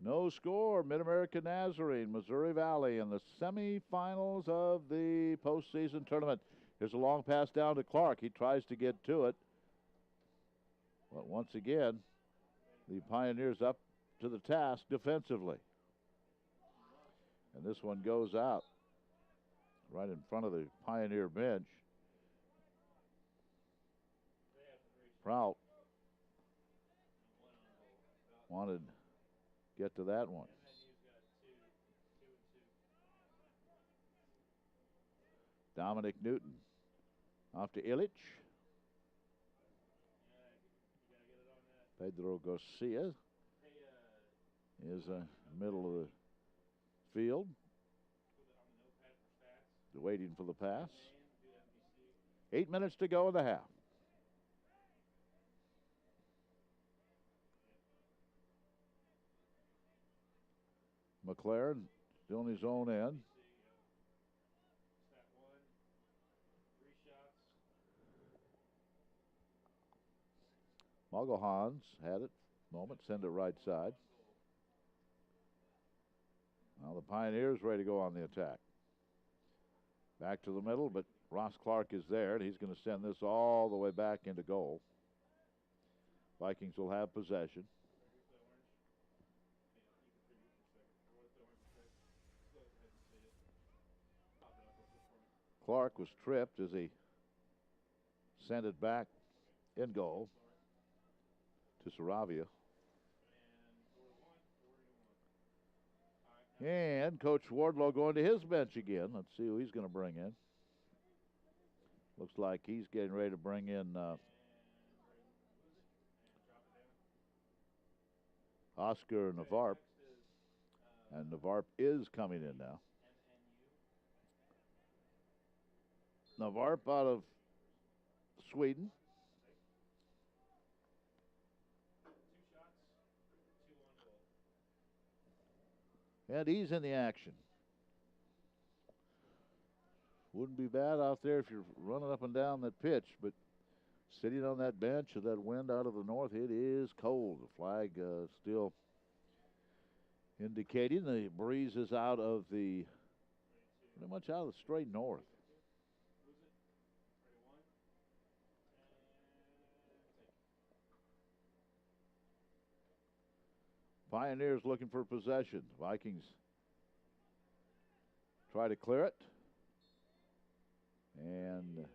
No score. Mid-America Nazarene, Missouri Valley in the semifinals of the postseason tournament. Here's a long pass down to Clark. He tries to get to it. But once again, the Pioneers up to the task defensively. And this one goes out right in front of the Pioneer bench. Prout wanted to get to that one. Dominic Newton off to Illich. Pedro Garcia is middle of the field, waiting for the pass. 8 minutes to go in the half. McLaren still on his own end. Hans had it. Moment, send it right side. Now the Pioneers ready to go on the attack. Back to the middle, but Ross Clark is there, and he's going to send this all the way back into goal. Vikings will have possession. Clark was tripped as he sent it back in goal to Saravia. And Coach Wardlow going to his bench again. Let's see who he's going to bring in. Looks like he's getting ready to bring in Oscar Navarp. And Navarp is coming in now. Navarp out of Sweden. And he's in the action. Wouldn't be bad out there if you're running up and down that pitch, but sitting on that bench with that wind out of the north, it is cold. The flag still indicating the breeze is out of the, pretty much out of the straight north. Pioneers looking for possession. Vikings try to clear it. And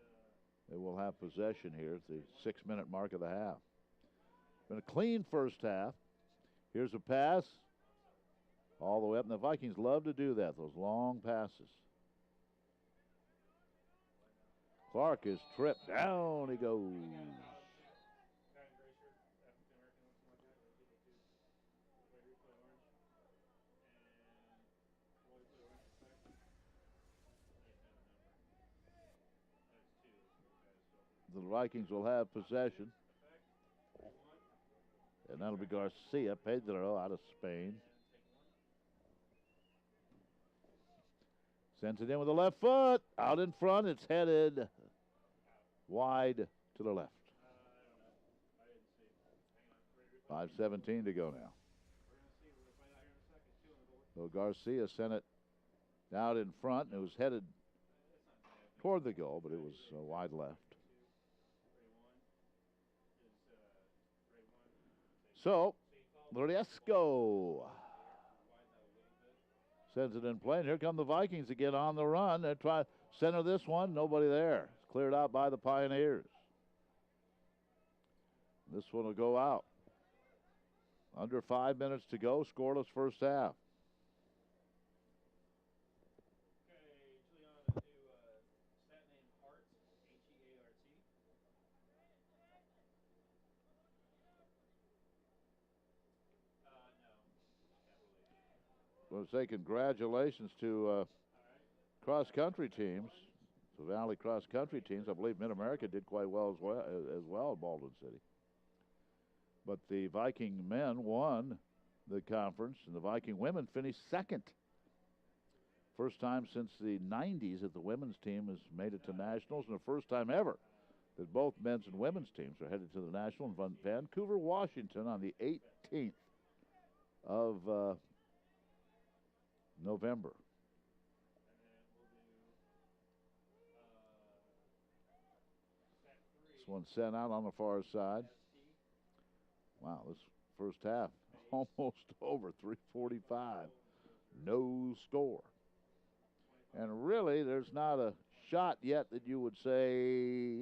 they will have possession here at the 6-minute mark of the half. Been a clean first half. Here's a pass all the way up. And the Vikings love to do that, those long passes. Clark is tripped. Down he goes. The Vikings will have possession. And that'll be Garcia, Pedro out of Spain. Sends it in with the left foot. Out in front, it's headed wide to the left. 5:17 to go now. So Garcia sent it out in front, and it was headed toward the goal, but it was wide left. So, Loresco sends it in play, and here come the Vikings again on the run. They try to center this one, nobody there. It's cleared out by the Pioneers. This one will go out. Under 5 minutes to go, scoreless first half. I want to say congratulations to cross-country teams, the Valley cross-country teams. I believe Mid-America did quite well as well in Baldwin City. But the Viking men won the conference, and the Viking women finished second. First time since the 90s that the women's team has made it to nationals, and the first time ever that both men's and women's teams are headed to the national in Vancouver, Washington on the 18th of November. This one sent out on the far side. Wow, this first half almost over, 3:45. No score. And really, there's not a shot yet that you would say,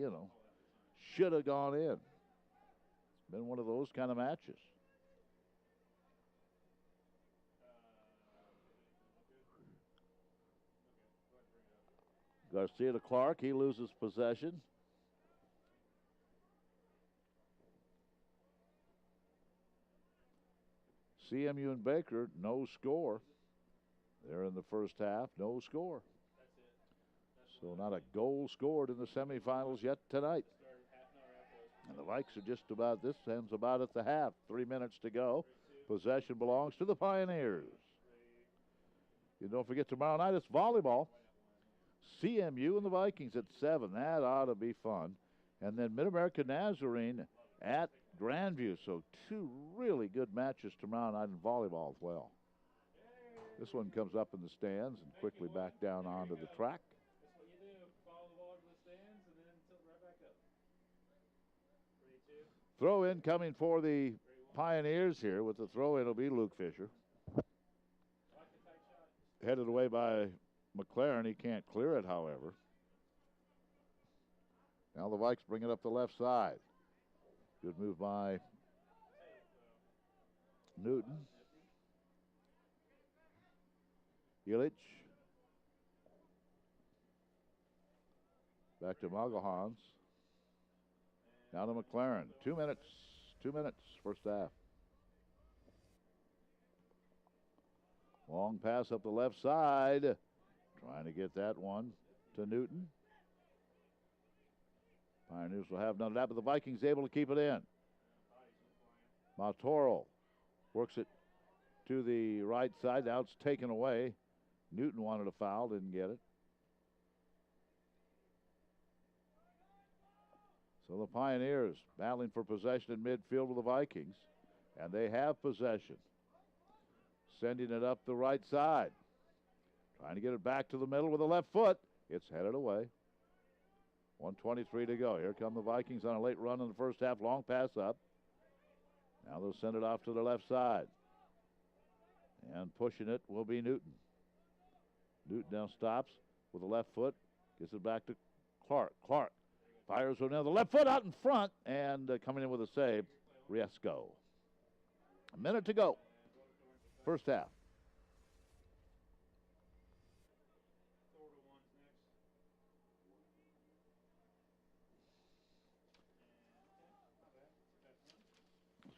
should have gone in. It's been one of those kind of matches. Garcia to Clark. He loses possession. CMU and Baker, no score. They're in the first half, no score. So not a goal scored in the semifinals yet tonight. And the Vikes are just about, this ends about at the half. 3 minutes to go. Possession belongs to the Pioneers. You don't forget tomorrow night it's volleyball. CMU and the Vikings at 7. That ought to be fun. And then Mid-America Nazarene at Grandview. So 2 really good matches tomorrow night in volleyball as well. This one comes up in the stands and quickly back down onto the track. That's what you do. Follow the ball to the stands and then tilt right back up. 3-2. Throw in coming for the Pioneers here. With the throw in will be Luke Fisher. Headed away by McLaren. He can't clear it, however. Now the Vikes bring it up the left side. Good move by Newton. Illich. Back to Magalhães. Now to McLaren. 2 minutes. 2 minutes, first half. Long pass up the left side. Trying to get that one to Newton. Pioneers will have none of that, but the Vikings able to keep it in. Mautoro works it to the right side. Now it's taken away. Newton wanted a foul, didn't get it. So the Pioneers battling for possession in midfield with the Vikings. And they have possession. Sending it up the right side. Trying to get it back to the middle with the left foot. It's headed away. 1:23 to go. Here come the Vikings on a late run in the first half. Long pass up. Now they'll send it off to the left side. And pushing it will be Newton. Newton now stops with the left foot. Gets it back to Clark. Clark fires with now the left foot out in front. And coming in with a save, Riesco. A minute to go. First half.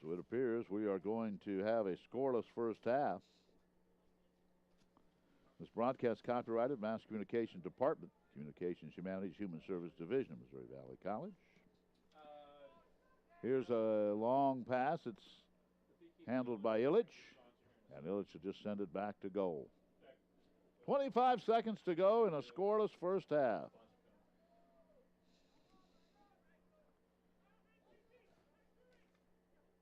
So it appears we are going to have a scoreless first half. This broadcast copyrighted Mass Communications Department, Communications, Humanities, Human Service Division, Missouri Valley College. Here's a long pass. It's handled by Illich, and Illich will just send it back to goal. 25 seconds to go in a scoreless first half.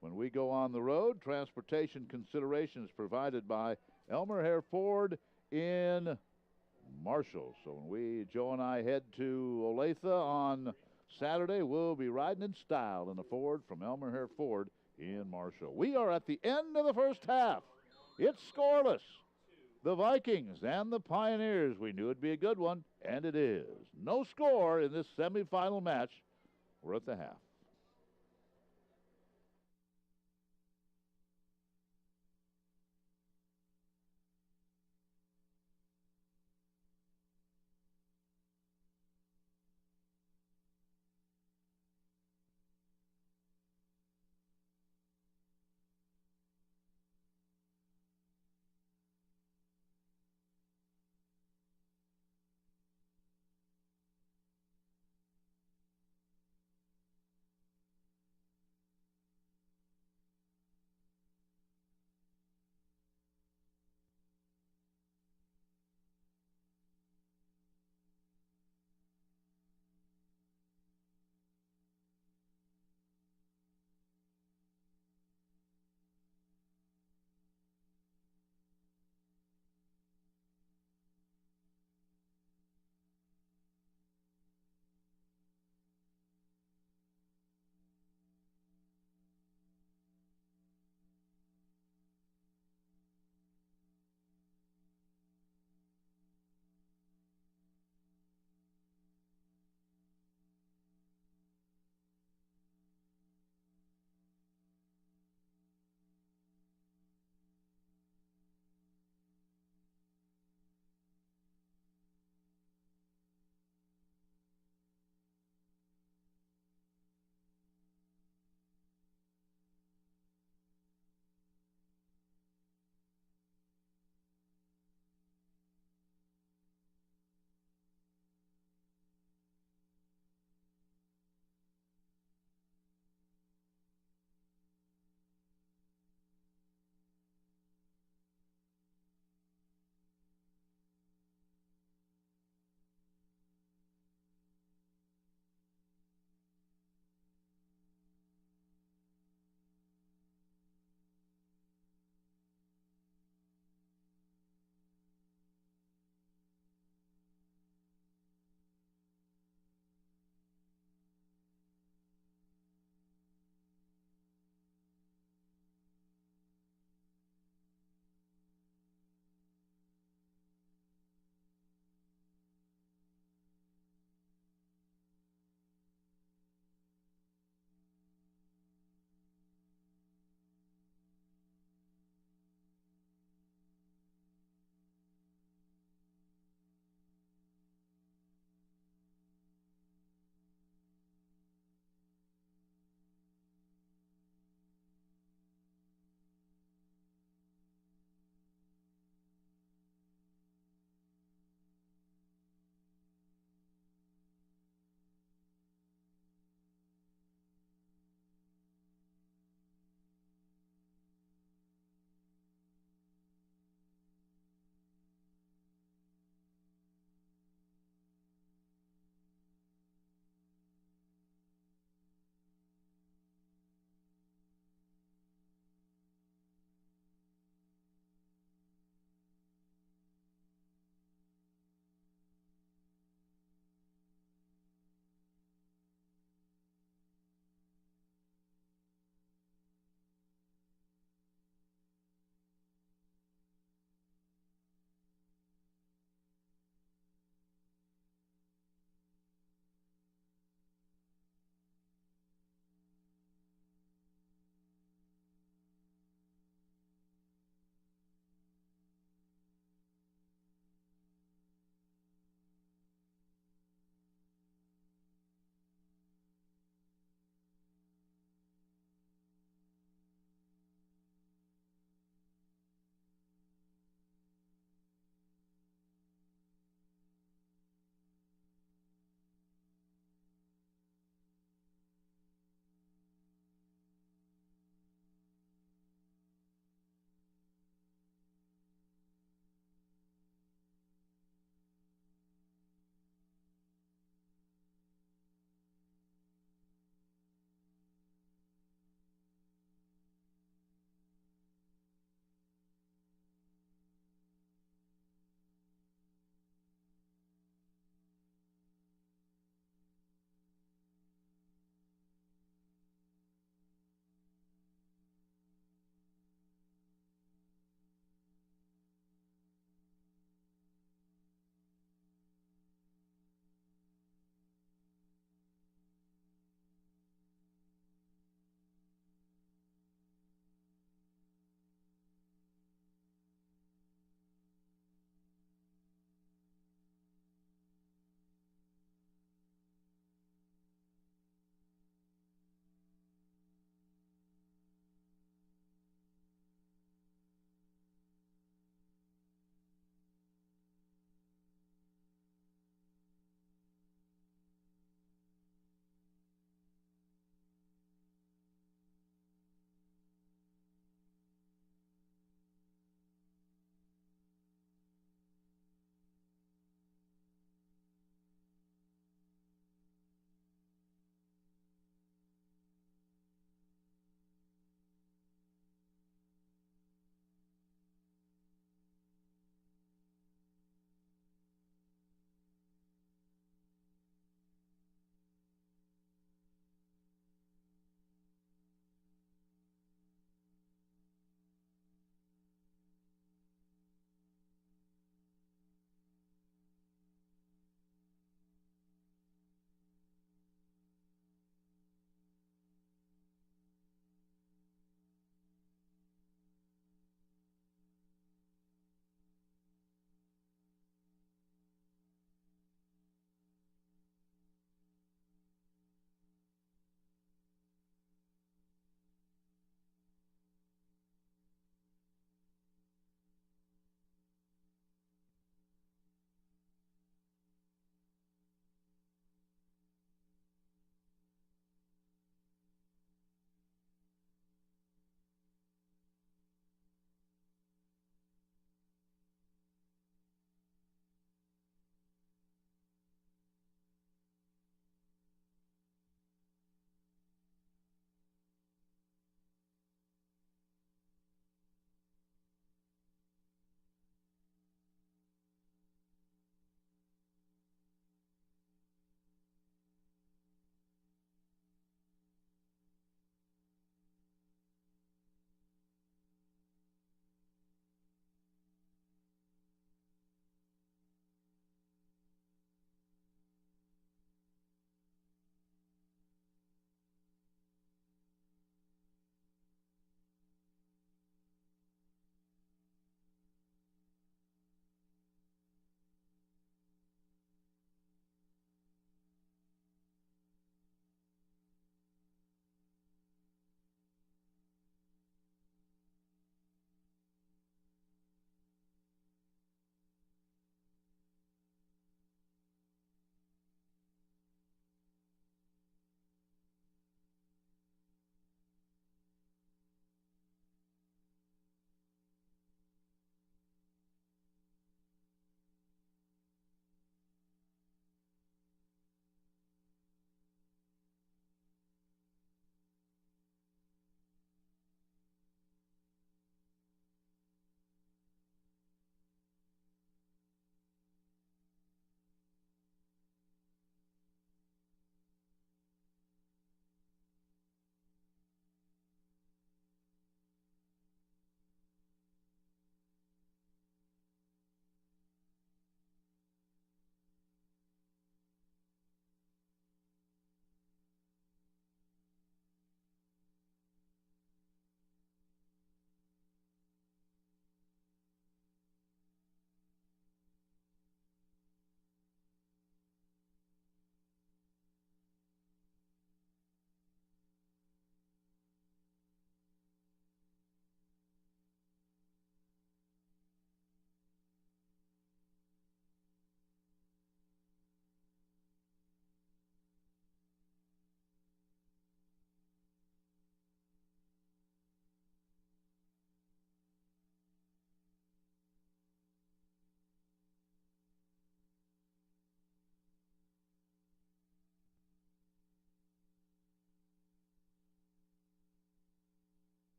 When we go on the road, transportation consideration is provided by Elmer Hare Ford in Marshall. So when Joe and I head to Olathe on Saturday, we'll be riding in style in a Ford from Elmer Hare Ford in Marshall. We are at the end of the first half. It's scoreless. The Vikings and the Pioneers. We knew it'd be a good one, and it is. No score in this semifinal match. We're at the half.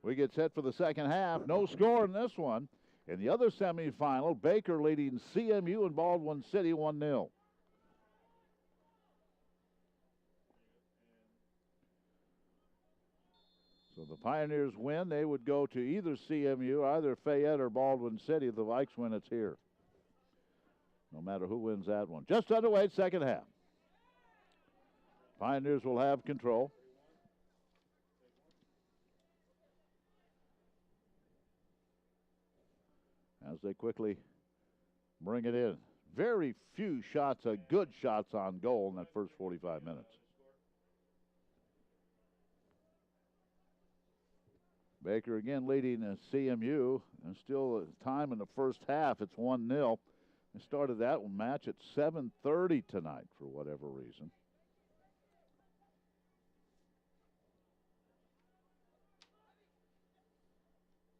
We get set for the second half. No score in this one. In the other semifinal, Baker leading CMU in Baldwin City 1-0. So the Pioneers win. They would go to either CMU, either Fayette or Baldwin City. If the Vikes win, it's here. No matter who wins that one. Just underway, second half. Pioneers will have control. As they quickly bring it in. Very few shots, good shots on goal in that first 45 minutes. Baker again leading CMU, and still time in the first half. It's 1-0. They started that match at 7:30 tonight for whatever reason.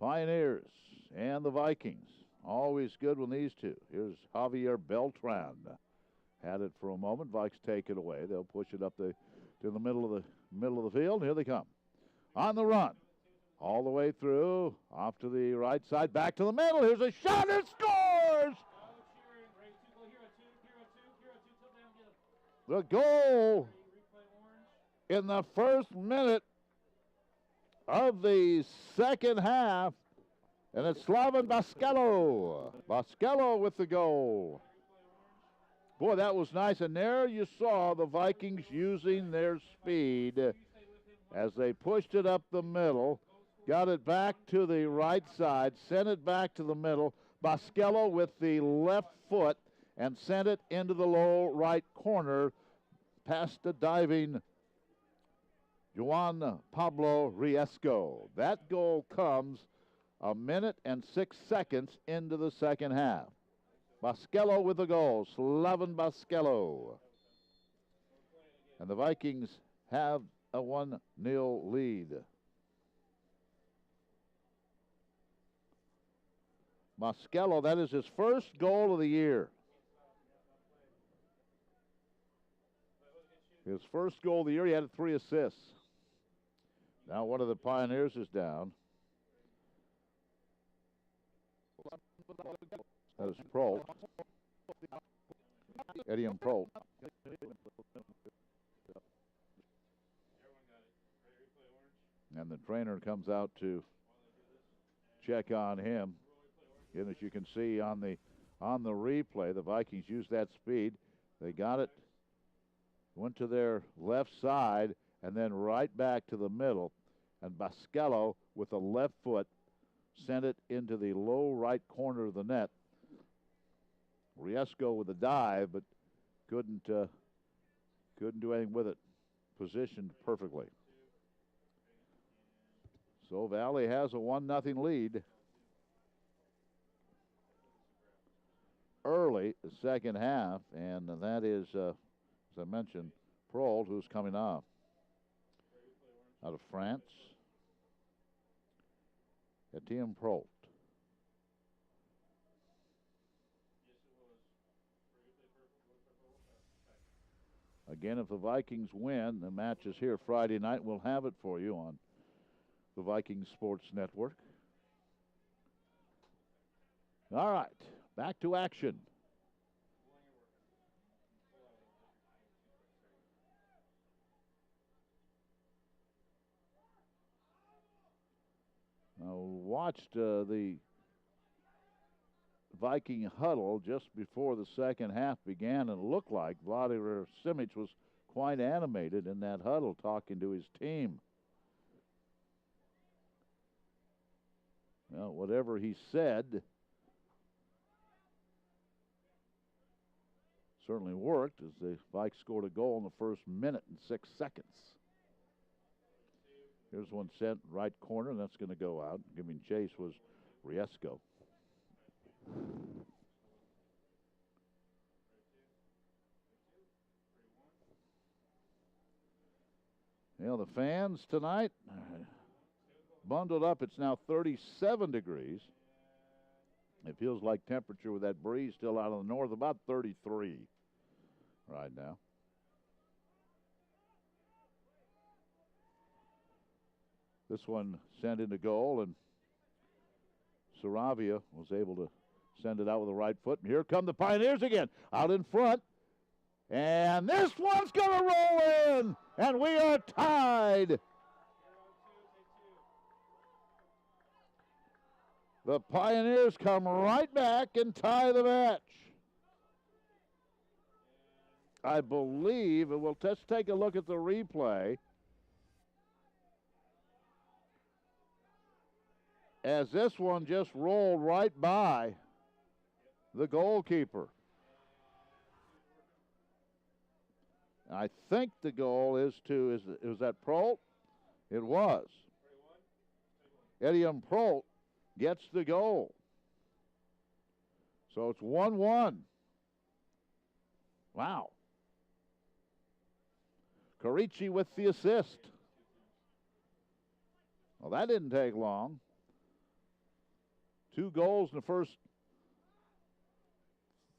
Pioneers and the Vikings. Always good when these two. Here's Javier Beltran. Had it for a moment. Vikes take it away. They'll push it up to the middle of the field. Here they come. On the run. All the way through. Off to the right side. Back to the middle. Here's a shot. It scores! The goal in the first minute of the second half. And it's Slaven Baskello. Baskello with the goal. Boy, that was nice. And there you saw the Vikings using their speed as they pushed it up the middle, got it back to the right side, sent it back to the middle. Baskello with the left foot and sent it into the low right corner past the diving Juan Pablo Riesco. That goal comes a minute and 6 seconds into the second half. Baskello with the goal, Slaven Baskello. And the Vikings have a 1-0 lead. Baskello, that is his first goal of the year. His first goal of the year, he had 3 assists. Now one of the Pioneers is down. That is Prolt. Edium Prolt. And the trainer comes out to check on him. And as you can see on the replay, the Vikings used that speed. They got it, went to their left side, and then right back to the middle. And Baskello, with the left foot, sent it into the low right corner of the net. Riesco with a dive, but couldn't do anything with it. Positioned perfectly. So Valley has a 1-0 lead. Early the second half, and that is, as I mentioned, Prold, who's coming off out of France. Etienne Prolt. Again, if the Vikings win, the match is here Friday night. We'll have it for you on the Viking Sports Network. All right, back to action. Now, watched the Viking huddle just before the second half began, and it looked like Vladimir Simic was quite animated in that huddle talking to his team. Well, whatever he said certainly worked, as the Vikes scored a goal in the first minute and 6 seconds. Here's one sent right corner, and that's going to go out. Giving chase was Riesco. You know, the fans tonight bundled up. It's now 37 degrees. It feels like temperature with that breeze still out of the north, about 33 right now. This one sent into goal, and Saravia was able to send it out with the right foot. And here come the Pioneers again, out in front. And this one's going to roll in, and we are tied. The Pioneers come right back and tie the match. I believe, and we'll just take a look at the replay, as this one just rolled right by the goalkeeper. I think the goal is that Prolt? It was. MidAm Prolt gets the goal. So it's 1-1. Wow. Carici with the assist. Well, that didn't take long. 2 goals in the first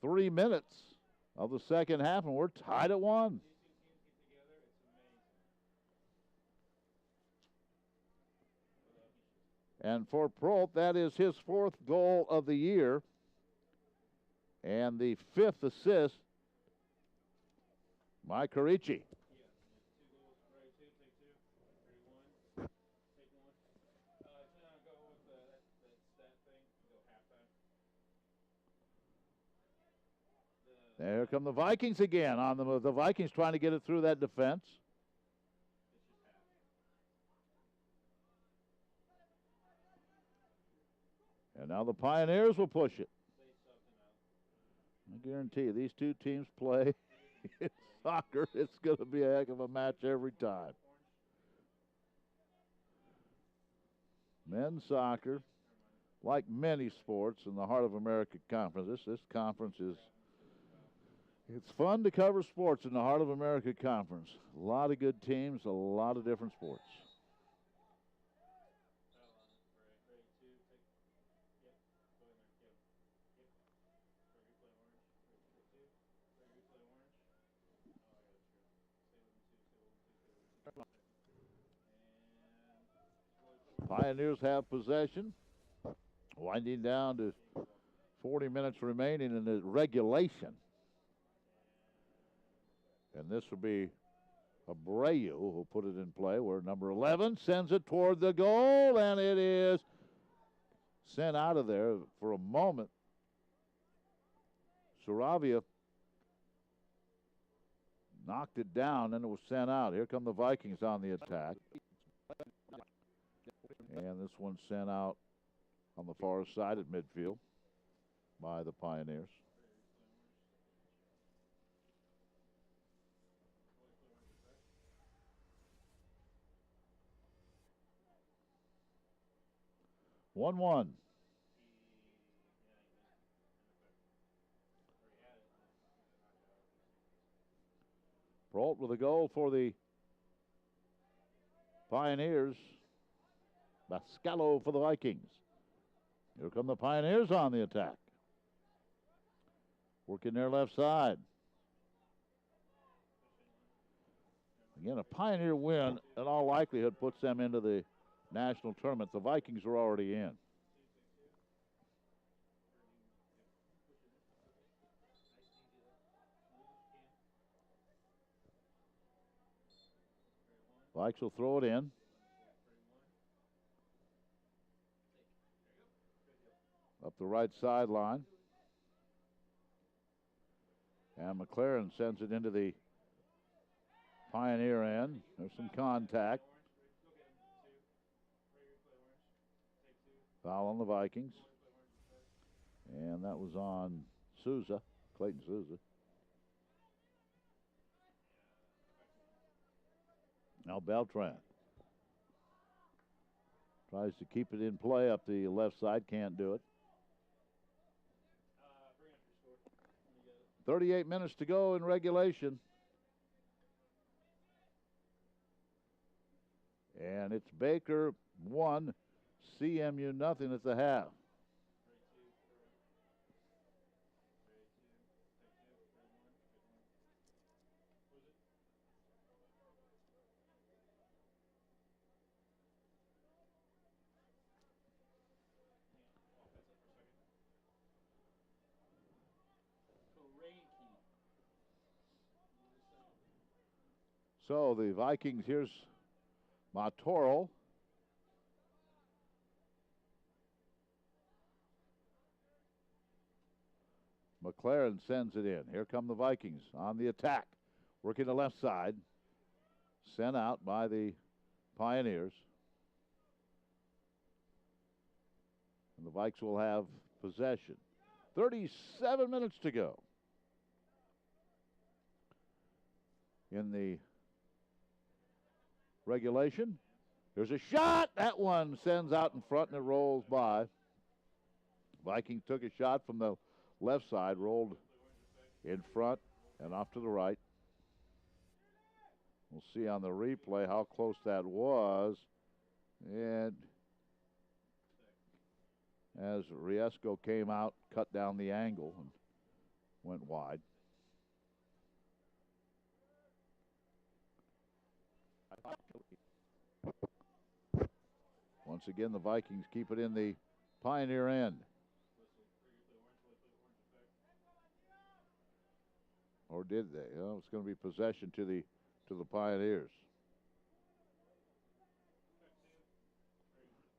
3 minutes of the second half, and we're tied at 1. And for Prolt, that is his 4th goal of the year and the 5th assist by Carici. There come the Vikings again on the move. The Vikings trying to get it through that defense. And now the Pioneers will push it. I guarantee you, these two teams play in soccer. It's going to be a heck of a match every time. Men's soccer, like many sports in the Heart of America Conference, this conference is, it's fun to cover sports in the Heart of America Conference. A lot of good teams, a lot of different sports. Pioneers have possession, winding down to 40 minutes remaining in the regulation. And this will be Abreu who put it in play, where number 11 sends it toward the goal, and it is sent out of there for a moment. Saravia knocked it down, and it was sent out. Here come the Vikings on the attack. And this one sent out on the far side at midfield by the Pioneers. One. Prolt with a goal for the Pioneers. Bascalo for the Vikings. Here come the Pioneers on the attack. Working their left side. Again, a Pioneer win in all likelihood puts them into the national tournament. The Vikings are already in. Vikes will throw it in. Up the right sideline. And McLaren sends it into the Pioneer end. There's some contact. Foul on the Vikings. And that was on Souza, Clayton Souza. Now Beltran tries to keep it in play up the left side, can't do it. 38 minutes to go in regulation. And it's Baker 1, CMU nothing at the half. So the Vikings, here's Matoro. McLaren sends it in. Here come the Vikings on the attack. Working the left side. Sent out by the Pioneers. And the Vikes will have possession. 37 minutes to go in the regulation. There's a shot. That one sends out in front and it rolls by. Viking took a shot from the left side, rolled in front and off to the right. We'll see on the replay how close that was. And as Riesco came out, cut down the angle and went wide. Once again, the Vikings keep it in the Pioneer end. Or did they? Oh, it's going to be possession to the Pioneers.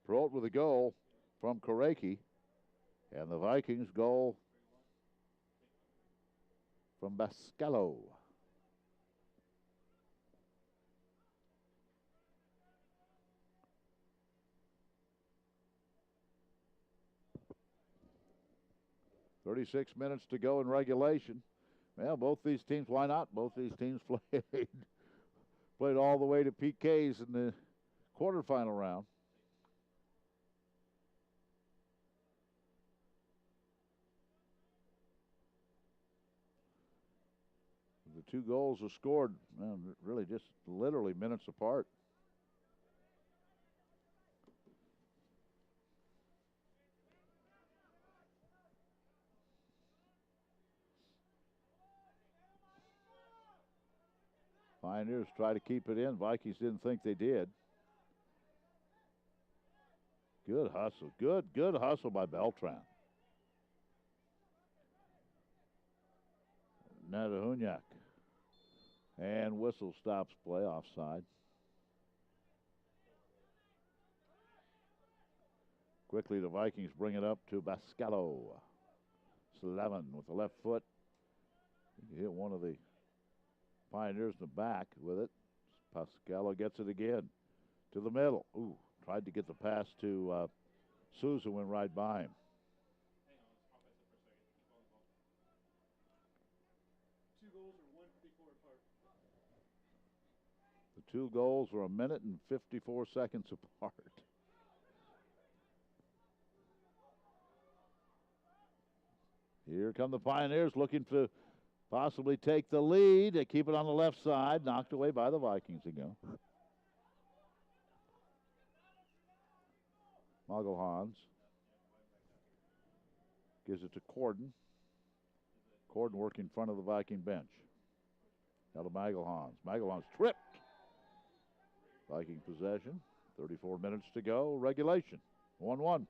Perot with a goal from Koreki, and the Vikings goal from Bascalo. "36 minutes to go in regulation." Well, both these teams, why not? Both these teams played all the way to PKs in the quarterfinal round. The two goals were scored, really just literally minutes apart. Pioneers try to keep it in. Vikings didn't think they did. Good hustle. Good hustle by Beltran. Nadahunyak. And whistle stops play offside. Quickly the Vikings bring it up to Bascalo. Slevin with the left foot. He hit one of the Pioneers in the back with it. Pascalo gets it again to the middle. Ooh, tried to get the pass to Souza, went right by him. The two goals were 1 minute and 54 seconds apart. Here come the Pioneers looking to possibly take the lead. They keep it on the left side, knocked away by the Vikings again. Magelhans gives it to Corden. Corden working in front of the Viking bench. Now to Magelhans. Magelhans tripped. Viking possession. 34 minutes to go. Regulation. 1-1.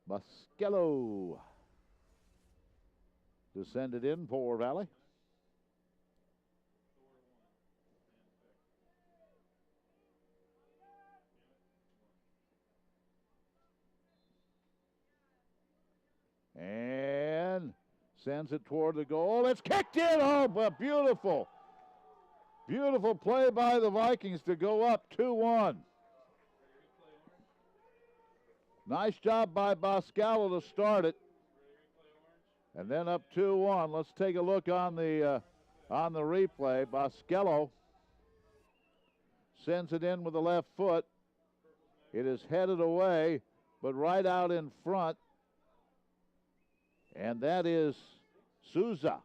Bascalo to send it in for Valley. And sends it toward the goal. It's kicked in. Oh, but beautiful. Beautiful play by the Vikings to go up 2-1. Nice job by Bascalo to start it. And then up 2-1. Let's take a look on the replay. Bascalo sends it in with the left foot. It is headed away, but right out in front. And that is Souza.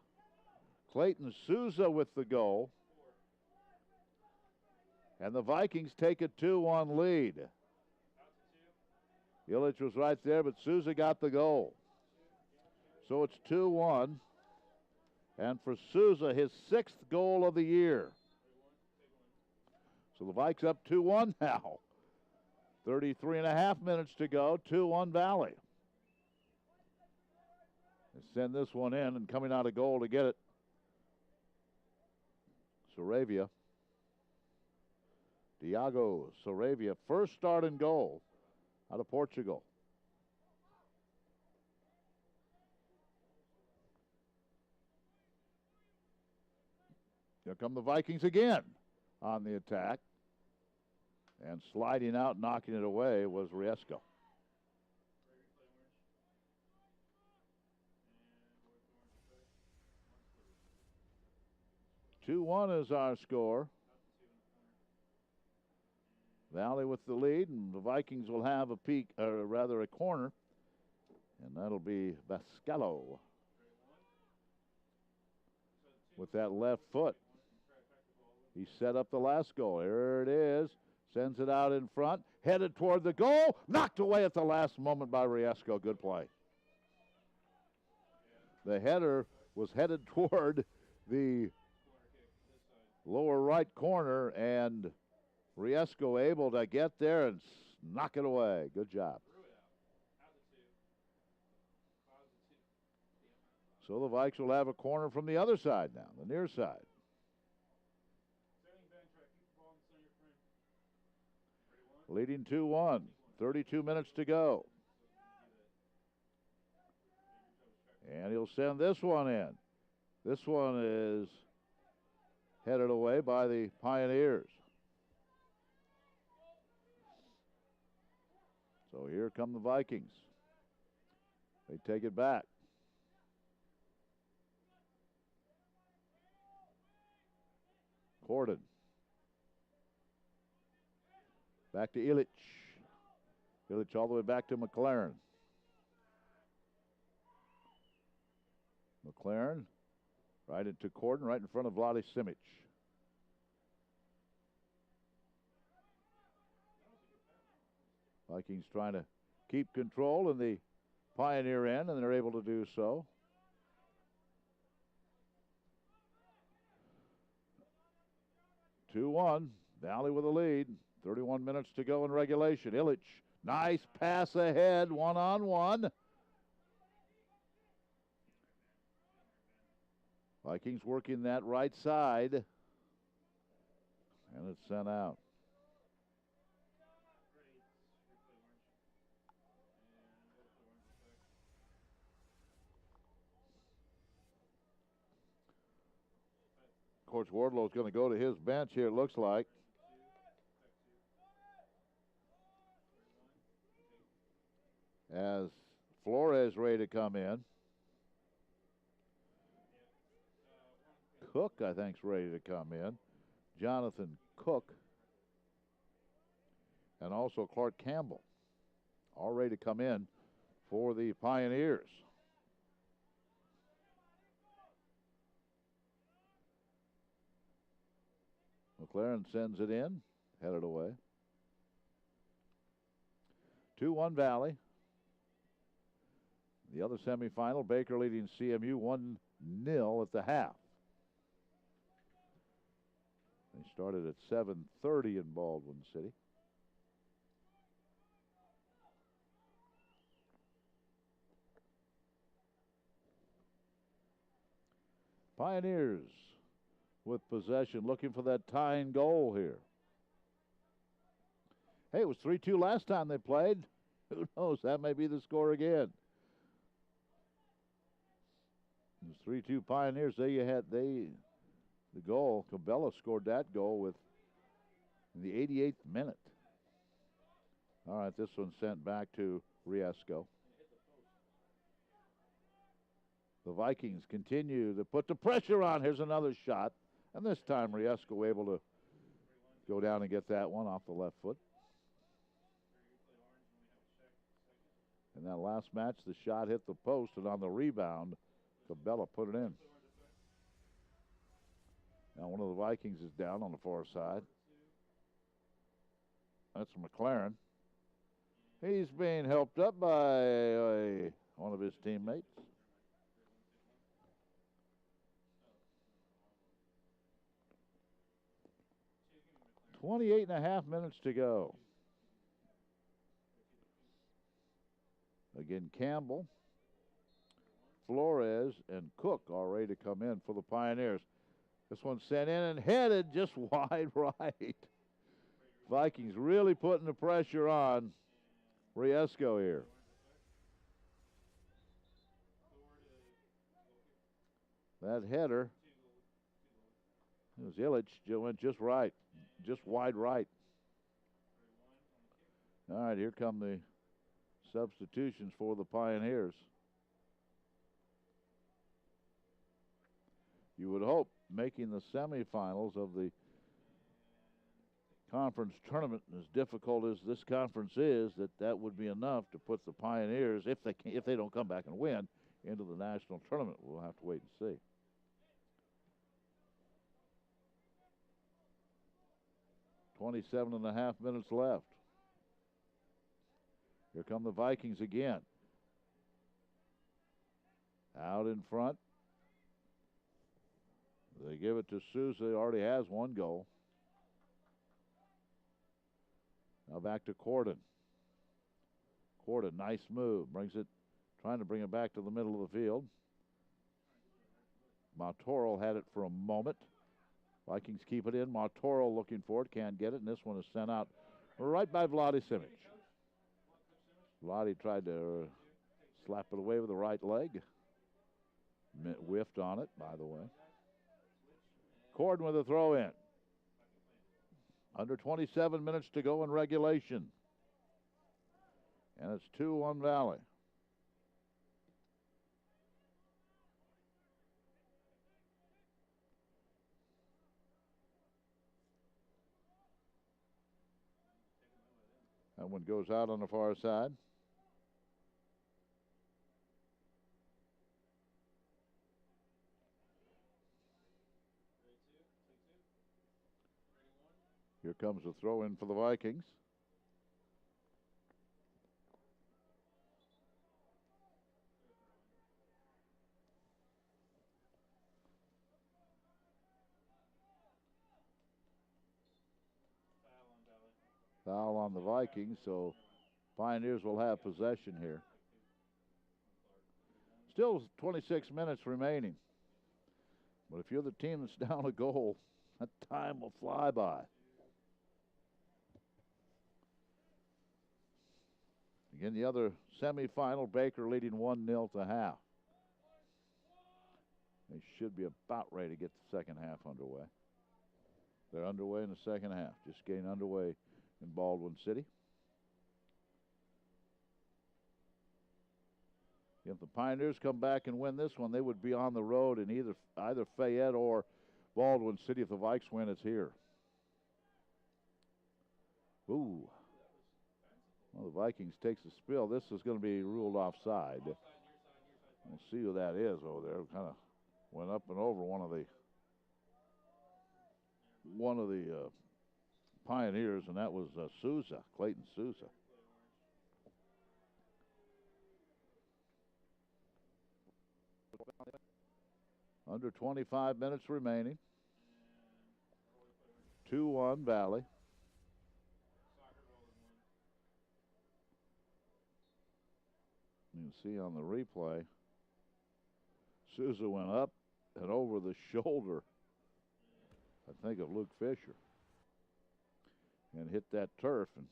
Clayton Souza with the goal. And the Vikings take a 2-1 lead. Illich was right there, but Souza got the goal. So it's 2-1. And for Souza, his 6th goal of the year. So the Vikes up 2-1 now. 33 and a half minutes to go, 2-1 Valley. They send this one in, and coming out of goal to get it, Saravia. Diago Saravia, first start in goal out of Portugal. Here come the Vikings again on the attack. And sliding out, knocking it away was Riesco. 2-1 is our score. Valley with the lead, and the Vikings will have a peek, or rather a corner, and that'll be Bascalo with that left foot. He set up the last goal. Here it is. Sends it out in front. Headed toward the goal. Knocked away at the last moment by Riesco. Good play. The header was headed toward the lower right corner, and Riesco able to get there and knock it away. Good job. So the Vikes will have a corner from the other side now, the near side. Leading 2-1, 32 minutes to go. And he'll send this one in. This one is headed away by the Pioneers. So here come the Vikings. They take it back. Corden. Back to Illich. Illich all the way back to McLaren. McLaren right into Corden, right in front of Vlade Simic. Vikings trying to keep control in the Pioneer end, and they're able to do so. Two-1, Valley with a lead. 31 minutes to go in regulation. Illich, nice pass ahead, one-on-one. Vikings working that right side, and it's sent out. Coach Wardlow's going to go to his bench here, it looks like. As Flores ready to come in. Cook, I think, is ready to come in. Jonathan Cook. And also Clark Campbell, all ready to come in for the Pioneers. McLaren sends it in, headed away. 2-1 Valley. The other semifinal, Baker leading CMU 1-0 at the half. They started at 7:30 in Baldwin City. Pioneers with possession, looking for that tying goal here. Hey, it was 3-2 last time they played. Who knows? That may be the score again. It was 3-2 Pioneers. There you had the goal. Cabela scored that goal with in the 88th minute. All right, this one sent back to Riesco. The Vikings continue to put the pressure on. Here's another shot. And this time Riesco able to go down and get that one off the left foot. In that last match, the shot hit the post, and on the rebound, Cabela put it in. Now one of the Vikings is down on the far side. That's McLaren. He's being helped up by one of his teammates. .28 and a half minutes to go. Again, Campbell, Flores, and Cook all ready to come in for the Pioneers. This one sent in and headed just wide right. Vikings really putting the pressure on Riesco here. That header, it was Illich, went just right, just wide right. All right, here come the substitutions for the Pioneers. You would hope, making the semifinals of the conference tournament, as difficult as this conference is, that would be enough to put the Pioneers, if they don't come back and win, into the national tournament. We'll have to wait and see. .27.5 minutes left. Here come the Vikings again. Out in front. They give it to Souza. He already has one goal. Now back to Corden. Corden, nice move. Trying to bring it back to the middle of the field. Martoro had it for a moment. Vikings keep it in. Martoro looking for it. Can't get it. And this one is sent out right by Vlade Simic. Vlade tried to slap it away with the right leg. Whiffed on it, by the way. Corden with a throw in. Under 27 minutes to go in regulation. And it's 2-1 Valley. That one goes out on the far side. Here comes a throw in for the Vikings. Foul on the Vikings, so Pioneers will have possession here. Still 26 minutes remaining. But if you're the team that's down a goal, that time will fly by. Again, the other semifinal, Baker leading 1-0 to half. They should be about ready to get the second half underway. They're underway in the second half, just getting underway in Baldwin City. If the Pioneers come back and win this one, they would be on the road in either Fayette or Baldwin City. If the Vikes win, it's here. Ooh. Well, the Vikings takes a spill. This is going to be ruled offside. We'll see who that is over there. Kind of went up and over one of the Pioneers, and that was Souza, Clayton Souza. Under 25 minutes remaining. 2-1 Valley. You can see on the replay, Souza went up and over the shoulder, I think, of Luke Fisher, and hit that turf. And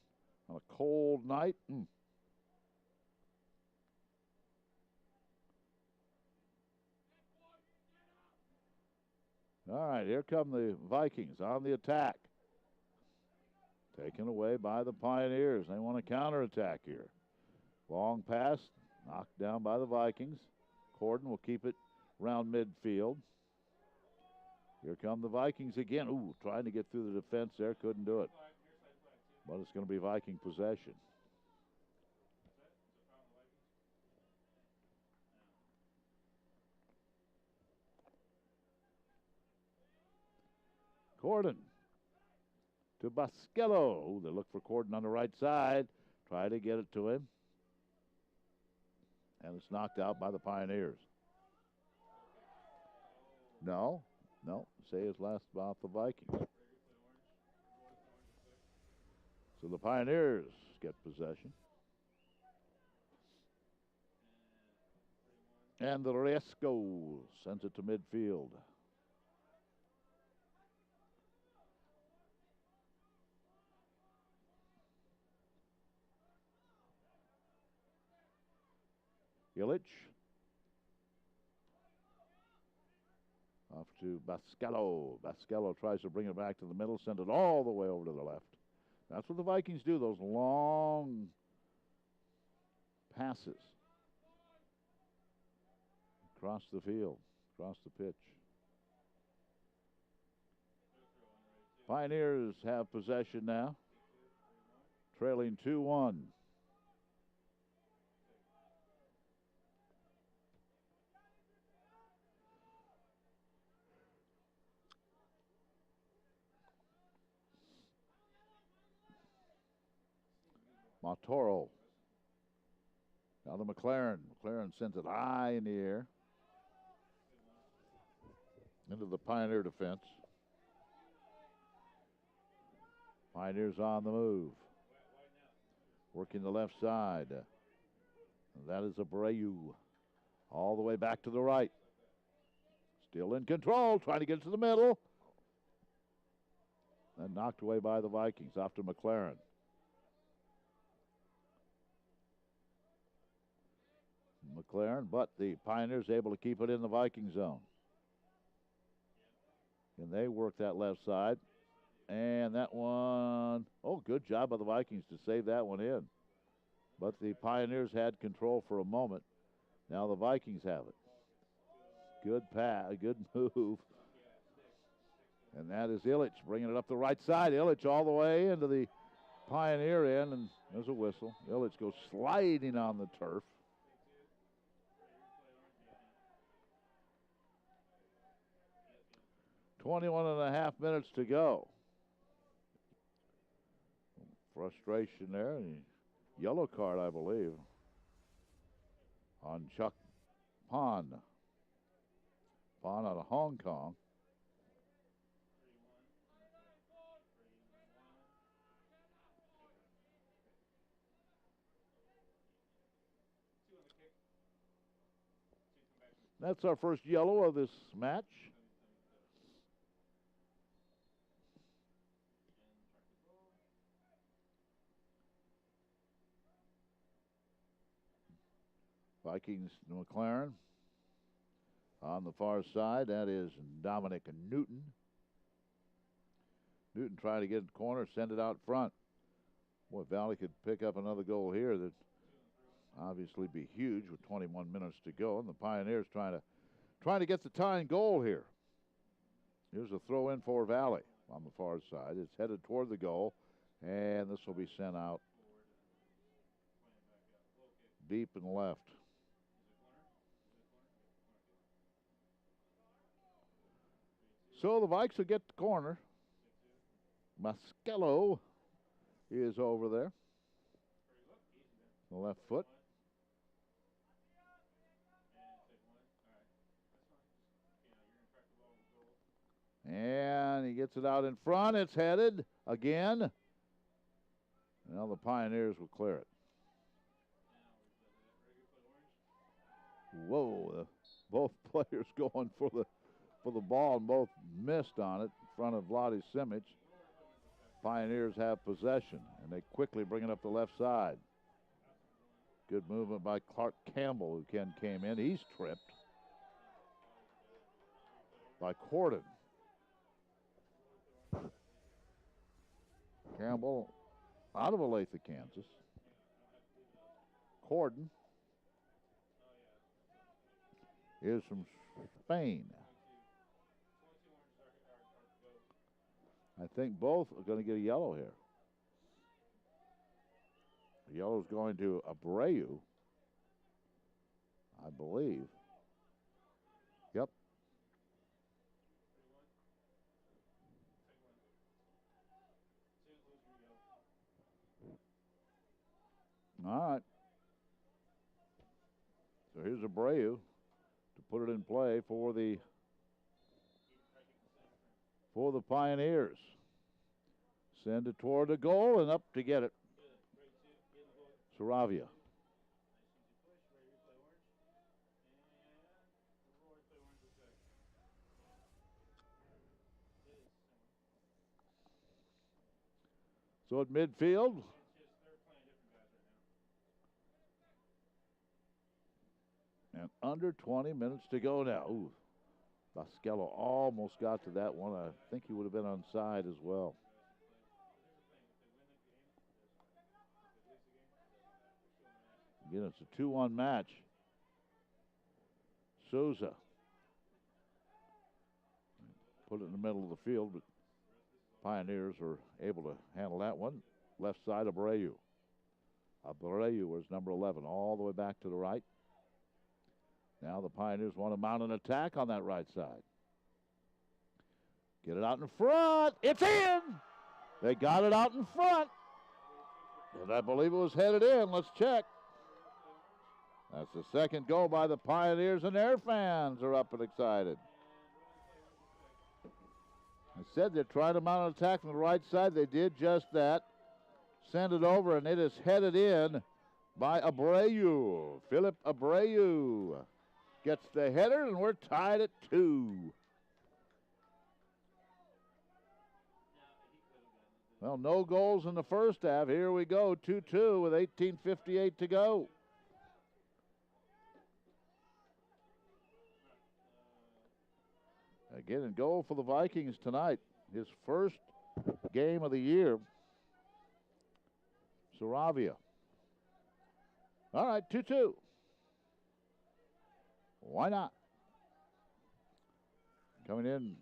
on a cold night, All right, here come the Vikings on the attack. Taken away by the Pioneers. They want to counterattack here. Long pass, knocked down by the Vikings. Corden will keep it around midfield. Here come the Vikings again. Ooh, trying to get through the defense there. Couldn't do it. But it's going to be Viking possession. Corden to Bosquello. They look for Corden on the right side. Try to get it to him. And it's knocked out by the Pioneers. No. Say his last about the Vikings. So the Pioneers get possession. And the Riesco sends it to midfield. Illich. Off to Bascalo. Bascalo tries to bring it back to the middle, send it all the way over to the left. That's what the Vikings do, those long passes. Across the field, across the pitch. Pioneers have possession now, trailing 2-1. Montoro. Now to McLaren. McLaren sends it high in the air. Into the Pioneer defense. Pioneers on the move. Working the left side. That is Abreu. All the way back to the right. Still in control, trying to get it to the middle. And knocked away by the Vikings. Off to McLaren. McLaren, but the Pioneers able to keep it in the Viking zone. And they work that left side. And that one, oh, good job by the Vikings to save that one in. But the Pioneers had control for a moment. Now the Vikings have it. Good pass, good move. And that is Illich bringing it up the right side. Illich all the way into the Pioneer end, and there's a whistle. Illich goes sliding on the turf. .21.5 minutes to go. Frustration there. Yellow card, I believe, on Chuck Pond. Pond out of Hong Kong. That's our first yellow of this match. Vikings, McLaren. On the far side, that is Dominic Newton. Newton trying to get in the corner, send it out front. Boy, Valley could pick up another goal here that obviously be huge with 21 minutes to go. And the Pioneers trying to get the tying goal here. Here's a throw in for Valley on the far side. It's headed toward the goal, and this will be sent out deep and left. So the Vikes will get the corner. Maschello is over there. The left foot. And he gets it out in front. It's headed again. Now the Pioneers will clear it. Whoa, both players going for the ball, and both missed on it in front of Vlade Simic. Pioneers have possession, and they quickly bring it up the left side. Good movement by Clark Campbell, who came in. He's tripped by Corden. Campbell out of Olathe, Kansas. Corden is from Spain. I think both are going to get a yellow here. The yellow's going to Abreu, I believe. Yep. All right. So here's Abreu to put it in play for the Pioneers. Send it toward the goal and up to get it. Saravia. So at midfield, and under 20 minutes to go now. Ooh, Laskello almost got to that one. I think he would have been onside as well. Again, it's a 2-1 match. Souza put it in the middle of the field, but Pioneers were able to handle that one. Left side, Abreu. Abreu was number 11, all the way back to the right. Now the Pioneers want to mount an attack on that right side. Get it out in front. It's in! They got it out in front. And I believe it was headed in. Let's check. That's the second goal by the Pioneers, and their fans are up and excited. I said they're trying to mount an attack from the right side. They did just that. Send it over, and it is headed in by Abreu. Philip Abreu gets the header, and we're tied at 2. Well, no goals in the first half. Here we go, 2-2 with 18:58 to go. Again, in goal for the Vikings tonight. His first game of the year. Saravia. All right, 2-2. Why not? Coming in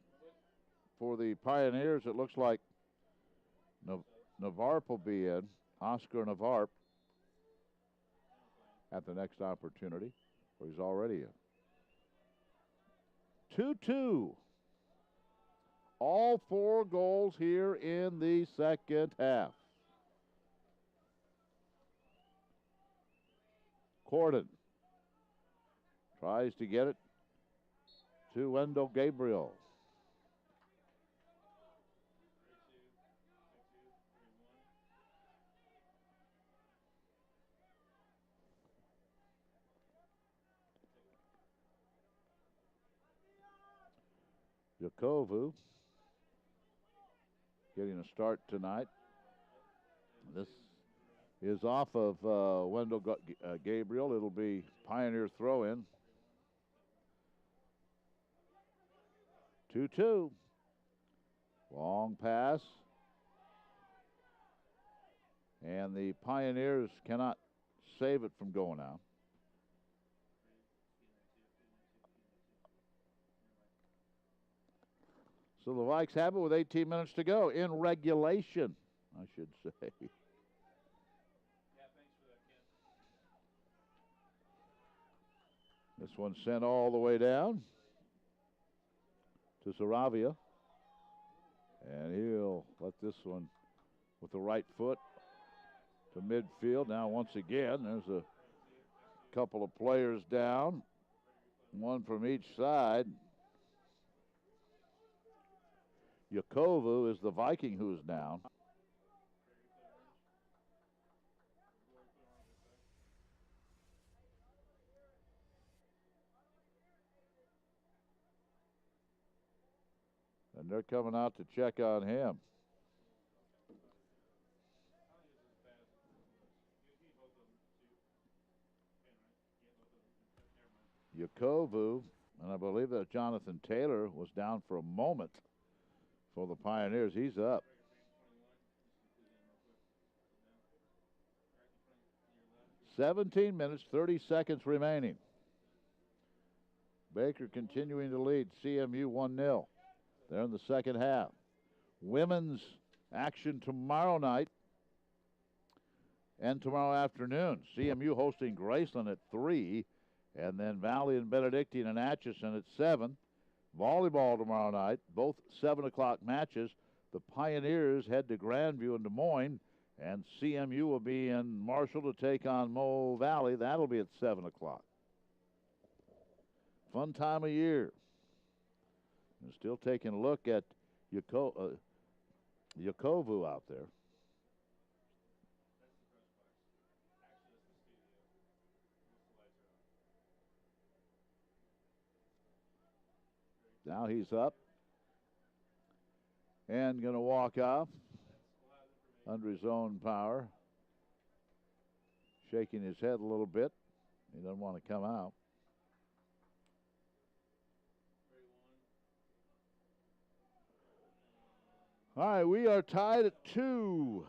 for the Pioneers, it looks like Navarp will be in. Oscar Navarp at the next opportunity, where he's already in. 2-2. All 4 goals here in the second half. Corden tries to get it to Wendell Gabriel. Yakovu getting a start tonight. This is off of Wendell Gabriel. It'll be Pioneer throw-in. 2-2. Long pass. And the Pioneers cannot save it from going out. So the Vikes have it with 18 minutes to go in regulation, I should say. This one sent all the way down to Saravia. And he'll let this one with the right foot to midfield. Now once again, there's a couple of players down, one from each side. Yakovu is the Viking who's down. And they're coming out to check on him. Yakovu, and I believe that Jonathan Taylor was down for a moment for the Pioneers. He's up. "17 minutes, 30 seconds remaining. Baker continuing to lead CMU 1-0. They're in the second half. Women's action tomorrow night and tomorrow afternoon. CMU hosting Graceland at 3, and then Valley and Benedictine and Atchison at 7. Volleyball tomorrow night, both 7 o'clock matches. The Pioneers head to Grandview in Des Moines, and CMU will be in Marshall to take on Mo Valley. That'll be at 7 o'clock. Fun time of year. And still taking a look at Yakovu out there. Now he's up and going to walk off. under his own power. Shaking his head a little bit. He doesn't want to come out. All right, we are tied at 2.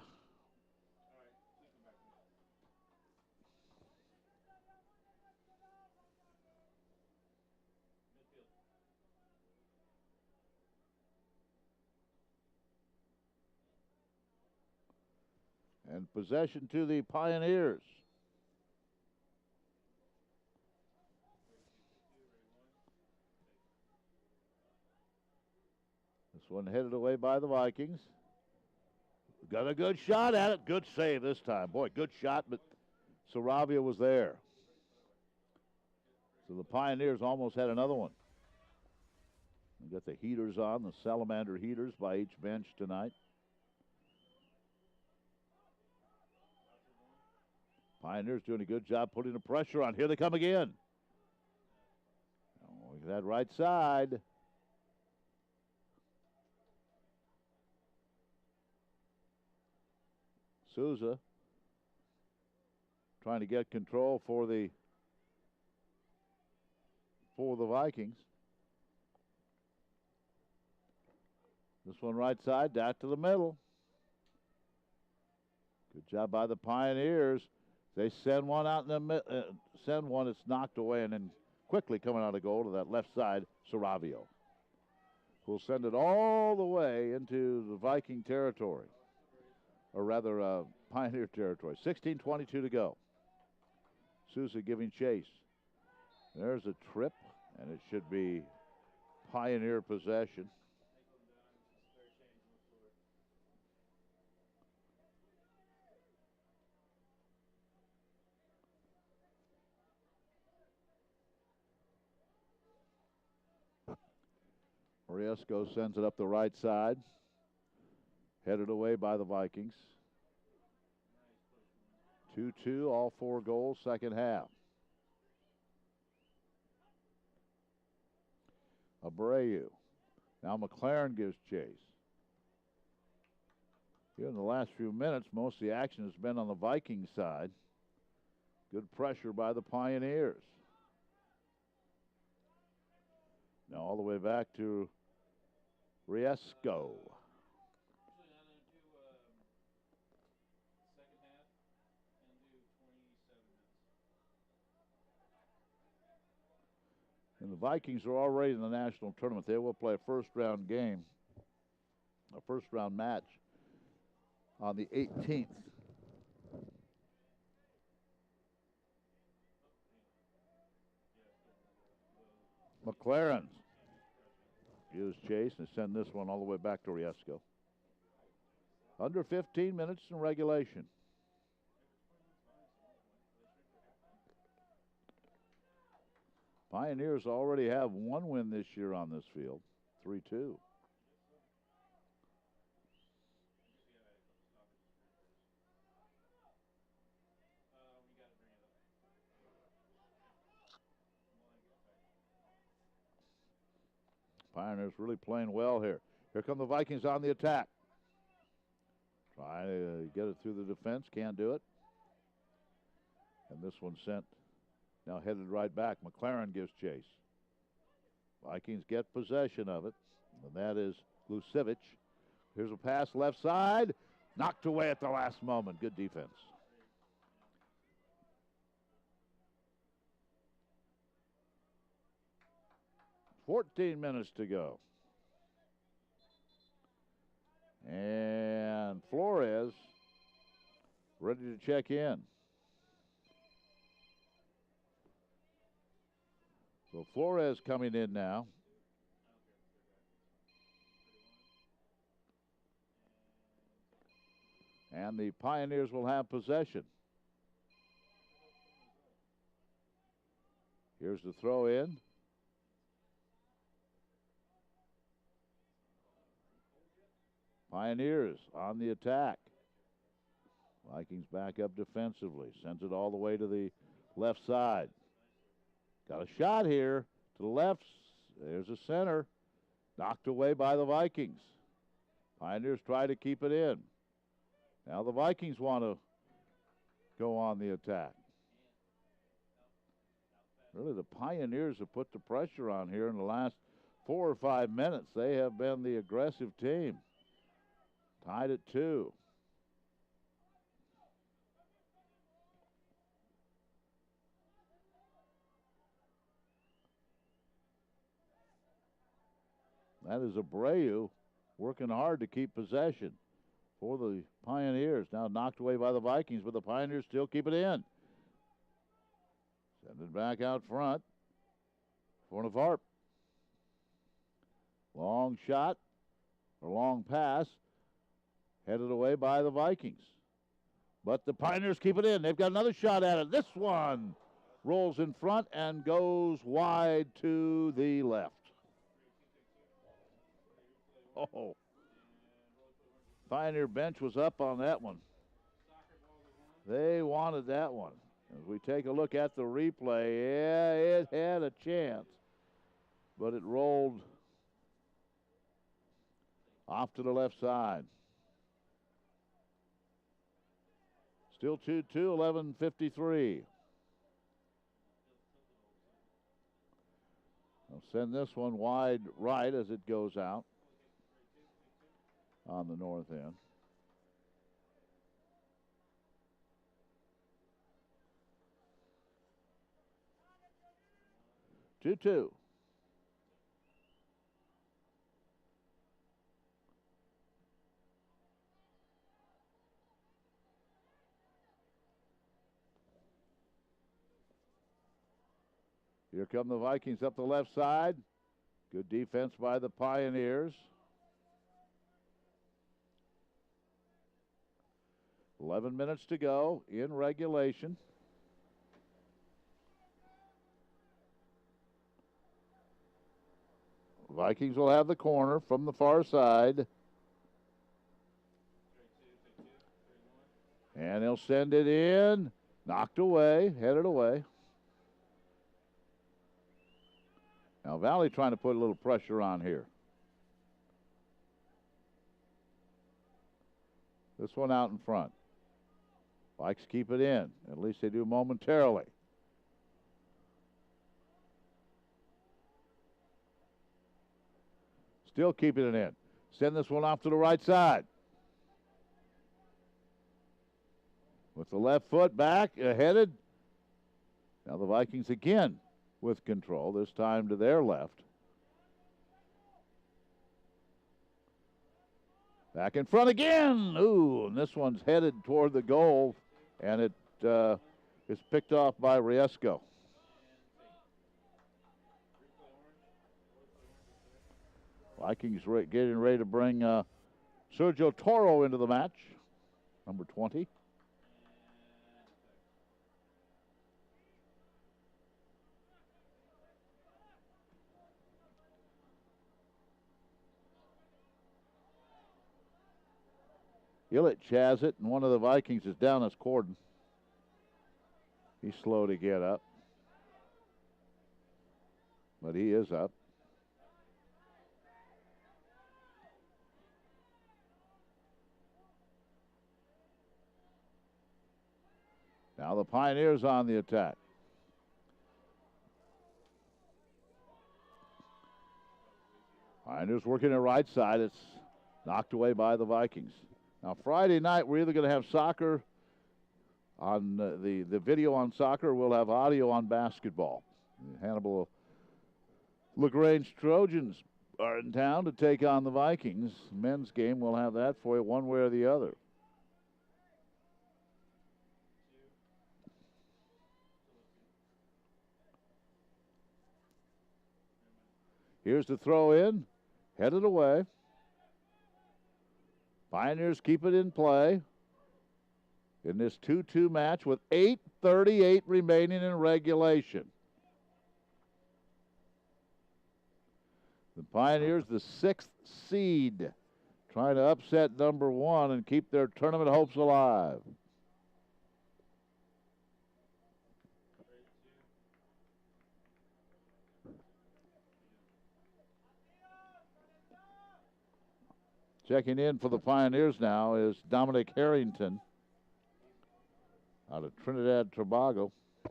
And possession to the Pioneers. This one headed away by the Vikings. Got a good shot at it. Good save this time. Boy, good shot, but Saravia was there. So the Pioneers almost had another one. We got the heaters on, the salamander heaters by each bench tonight. Pioneers doing a good job putting the pressure on. Here they come again. Oh, look at that right side. Souza trying to get control for the Vikings. This one right side, back to the middle. Good job by the Pioneers. They send one out in the send one. It's knocked away, and then quickly coming out of goal to that left side, Saravio, who'll send it all the way into the Viking territory, or rather Pioneer territory. 16:22 to go. Souza giving chase. There's a trip, and it should be Pioneer possession. Riesco sends it up the right side. Headed away by the Vikings. 2-2, all 4 goals, second half. Abreu. Now McLaren gives chase. Here in the last few minutes, most of the action has been on the Viking side. Good pressure by the Pioneers. Now all the way back to Riesco. And the Vikings are already in the national tournament. They will play a first-round game, a first-round match on the 18th. McLaren gives chase and send this one all the way back to Riesco. Under 15 minutes in regulation. Pioneers already have 1 win this year on this field, 3-2. Pioneers really playing well here. Here come the Vikings on the attack. Trying to get it through the defense, can't do it. And this one sent, now headed right back. McLaren gives chase. Vikings get possession of it, and that is Lucevic. Here's a pass left side, knocked away at the last moment. Good defense. $14 minutes to go. And Flores ready to check in. So Flores coming in now. And the Pioneers will have possession. Here's the throw in. Pioneers on the attack. Vikings back up defensively. Sends it all the way to the left side. Got a shot here to the left. There's a center. Knocked away by the Vikings. Pioneers try to keep it in. Now the Vikings want to go on the attack. Really, the Pioneers have put the pressure on here in the last 4 or 5 minutes. They have been the aggressive team. Tied at 2. That is Abreu working hard to keep possession for the Pioneers. Now knocked away by the Vikings, but the Pioneers still keep it in. Send it back out front for Navarre. Long shot or long pass headed away by the Vikings. But the Pioneers keep it in. They've got another shot at it. This one rolls in front and goes wide to the left. Oh. Pioneer bench was up on that one. They wanted that one. As we take a look at the replay, yeah, it had a chance, but it rolled off to the left side. Still 2-2, 11:53. I'll send this one wide right as it goes out on the north end. Two. Here come the Vikings up the left side. Good defense by the Pioneers. 11 minutes to go in regulation. Vikings will have the corner from the far side. And they'll send it in. Knocked away, headed away. Now Valley trying to put a little pressure on here. This one out in front. Vikes keep it in. At least they do momentarily. Still keeping it in. Send this one off to the right side. With the left foot back, headed. Now the Vikings again with control, this time to their left. Back in front again. Ooh, and this one's headed toward the goal, and it is picked off by Riesco. Vikings getting ready to bring Sergio Toro into the match, number 20. Illich has it, and one of the Vikings is down as Corden. He's slow to get up, but he is up. Now the Pioneers on the attack. Pioneers working the right side. It's knocked away by the Vikings. Now Friday night we're either going to have soccer on the video on soccer, or we'll have audio on basketball. The Hannibal LaGrange Trojans are in town to take on the Vikings. Men's game, we'll have that for you one way or the other. Here's the throw in, headed away. Pioneers keep it in play in this 2-2 match with 8:38 remaining in regulation. The Pioneers, the 6th seed, trying to upset number 1 and keep their tournament hopes alive. Checking in for the Pioneers now is Dominic Harrington out of Trinidad Tobago. I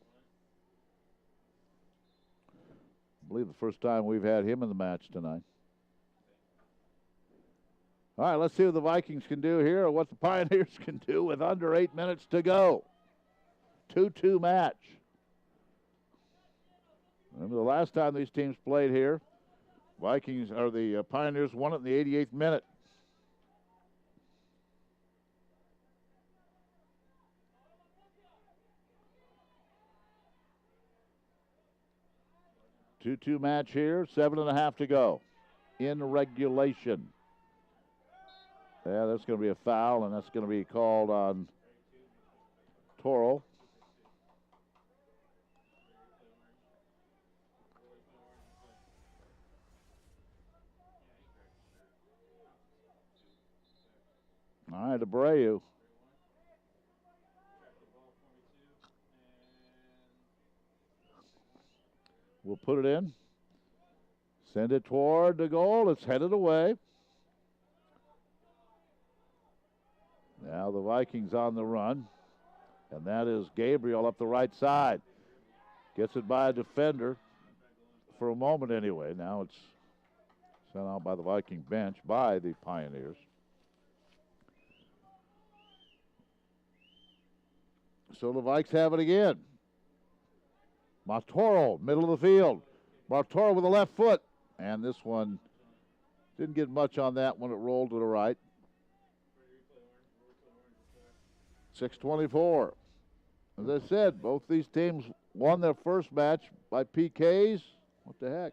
believe the first time we've had him in the match tonight. All right, let's see what the Vikings can do here or what the Pioneers can do with under 8 minutes to go. 2-2 match. Remember the last time these teams played here, the Pioneers won it in the 88th minute. Two match here, 7.5 to go in regulation. Yeah, that's going to be a foul, and that's going to be called on Toro. All right, Abreu. We'll put it in. Send it toward the goal. It's headed away. Now the Vikings on the run. And that is Gabriel up the right side. Gets it by a defender for a moment anyway. Now it's sent out by the Viking bench by the Pioneers. So the Vikes have it again. Martoro, middle of the field. Martoro with the left foot. And this one didn't get much on that when it rolled to the right. 6:24. As I said, both these teams won their first match by PKs. What the heck?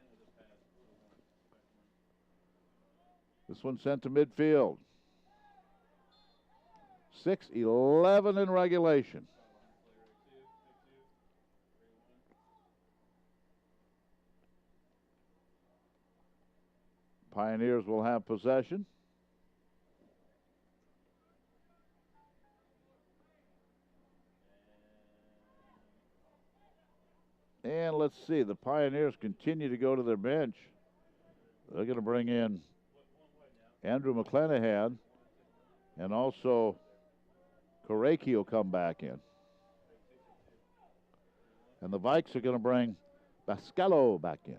This one sent to midfield. 6:11 in regulation. Pioneers will have possession. And let's see, the Pioneers continue to go to their bench. They're going to bring in Andrew McClanahan, and also Koreki will come back in. And the Vikes are going to bring Bascalo back in.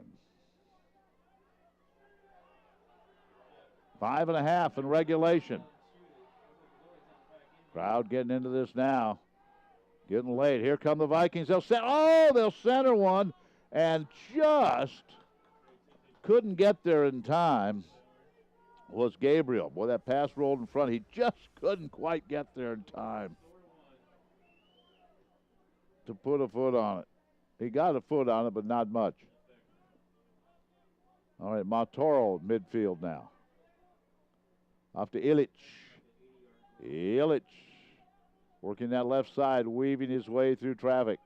5.5 in regulation. Crowd getting into this now. Getting late. Here come the Vikings. They'll center one and just couldn't get there in time was Gabriel. Boy, that pass rolled in front. He just couldn't quite get there in time to put a foot on it. He got a foot on it, but not much. All right, Martoro midfield now. Off to Illich. Illich working that left side, weaving his way through traffic.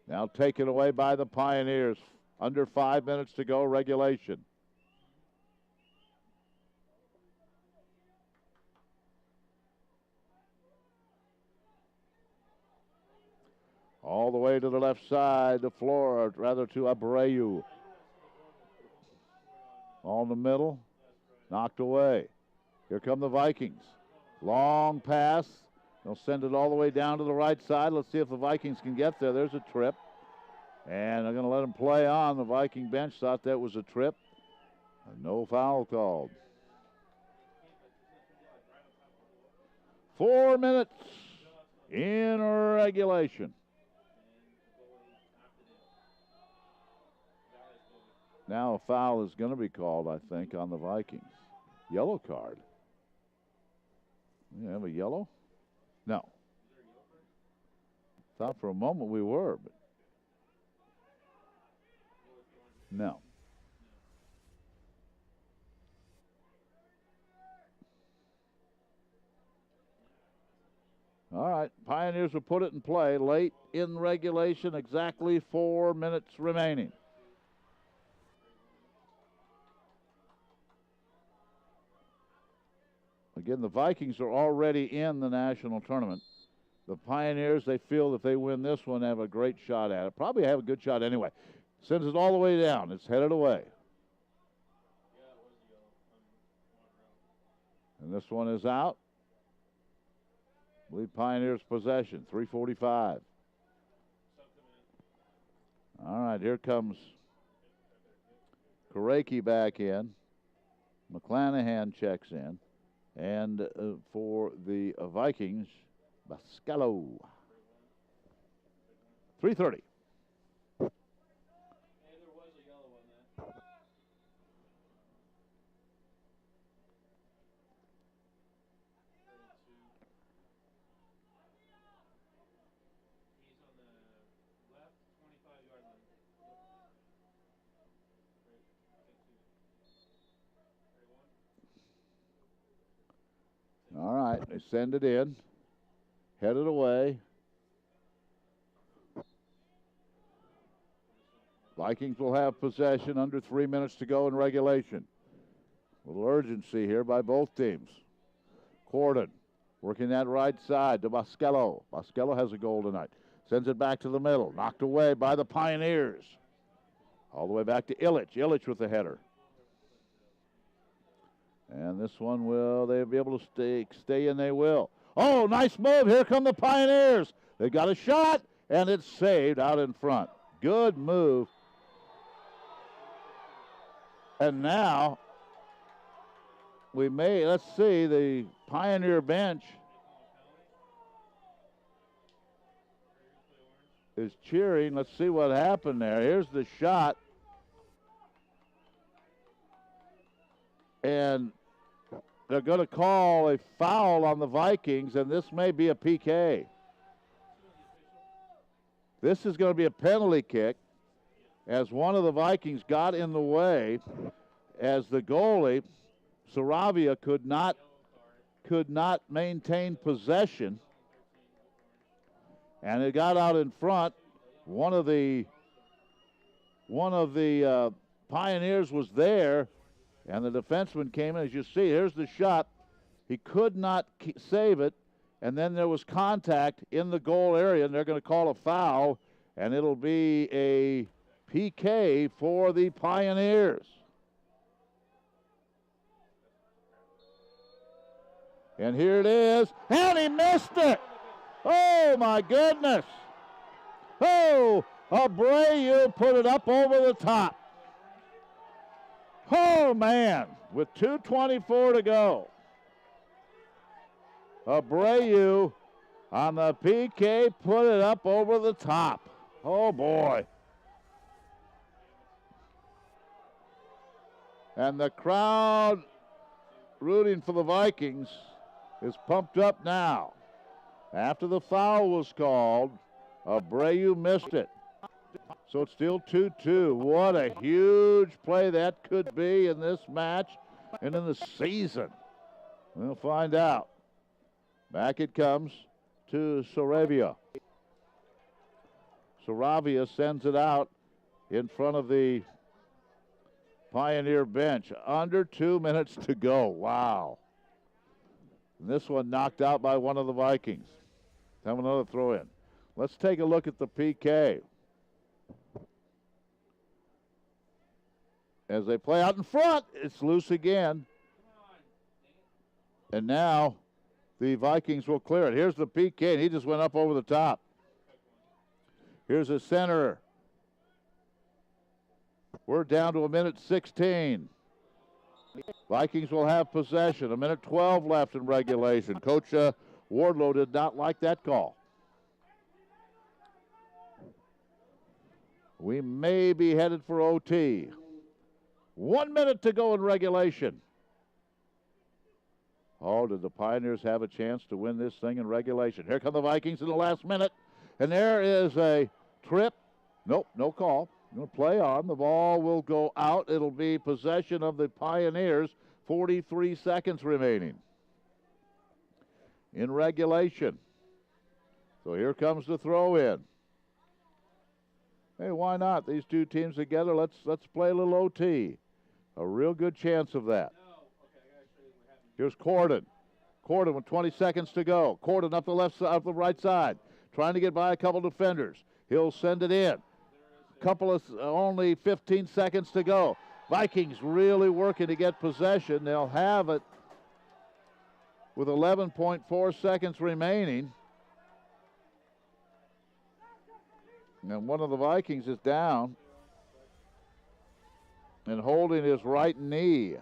Now taken away by the Pioneers. Under 5 minutes to go, regulation. All the way to the left side, the floor, or rather to Abreu. All in the middle, knocked away. Here come the Vikings. Long pass. They'll send it all the way down to the right side. Let's see if the Vikings can get there. There's a trip. And they're going to let him play on. The Viking bench thought that was a trip. And no foul called. 4 minutes in regulation. Now a foul is going to be called, I think, on the Vikings. Yellow card. You have a yellow? No. Thought for a moment we were, but no. All right, Pioneers will put it in play late in regulation, exactly 4 minutes remaining. Again, the Vikings are already in the national tournament. The Pioneers, they feel if they win this one, have a great shot at it. Probably have a good shot anyway. Sends it all the way down. It's headed away. And this one is out. I believe Pioneers possession, 3:45. All right, here comes Karaki back in. McClanahan checks in. And for the Vikings, Bascalo. 3:30. All right, they send it in, headed away. Vikings will have possession, under 3 minutes to go in regulation. A little urgency here by both teams. Corden working that right side to Bascalo. Bascalo has a goal tonight. Sends it back to the middle, knocked away by the Pioneers. All the way back to Illich. Illich with the header. And this one, will they be able to stay in? They will. Oh, nice move. Here come the Pioneers. They got a shot, and it's saved out in front. Good move. And now let's see, the Pioneer bench is cheering. Let's see what happened there. Here's the shot. And they're going to call a foul on the Vikings, and this may be a PK. This is going to be a penalty kick, as one of the Vikings got in the way, as the goalie, Saravia, could not maintain possession, and it got out in front. One of the Pioneers was there, and the defenseman came in. As you see, here's the shot. He could not save it, and then there was contact in the goal area, and they're going to call a foul, and it'll be a PK for the Pioneers. And here it is, and he missed it. Oh, my goodness. Oh, Abreu put it up over the top. Oh, man, with 2:24 to go. Abreu on the PK put it up over the top. Oh, boy. And the crowd rooting for the Vikings is pumped up now. After the foul was called, Abreu missed it. So it's still 2-2. What a huge play that could be in this match and in the season. We'll find out. Back it comes to Saravia. Saravia sends it out in front of the Pioneer bench. Under 2 minutes to go. Wow. And this one knocked out by one of the Vikings. Have another throw in. Let's take a look at the PK. As they play out in front, it's loose again. And now the Vikings will clear it. Here's the PK, and he just went up over the top. Here's a center. We're down to 1:16. Vikings will have possession. 1:12 left in regulation. Coach Wardlow did not like that call. We may be headed for OT. 1 minute to go in regulation. Oh, did the Pioneers have a chance to win this thing in regulation? Here come the Vikings in the last minute. And there is a trip. Nope, no call. Going to play on. The ball will go out. It'll be possession of the Pioneers. 43 seconds remaining in regulation. So here comes the throw in. Hey, why not? These two teams together, let's play a little OT. A real good chance of that. Here's Corden. Corden with 20 seconds to go. Corden up the right side, trying to get by a couple defenders. He'll send it in. Only 15 seconds to go. Vikings really working to get possession. They'll have it with 11.4 seconds remaining. And one of the Vikings is down and holding his right knee.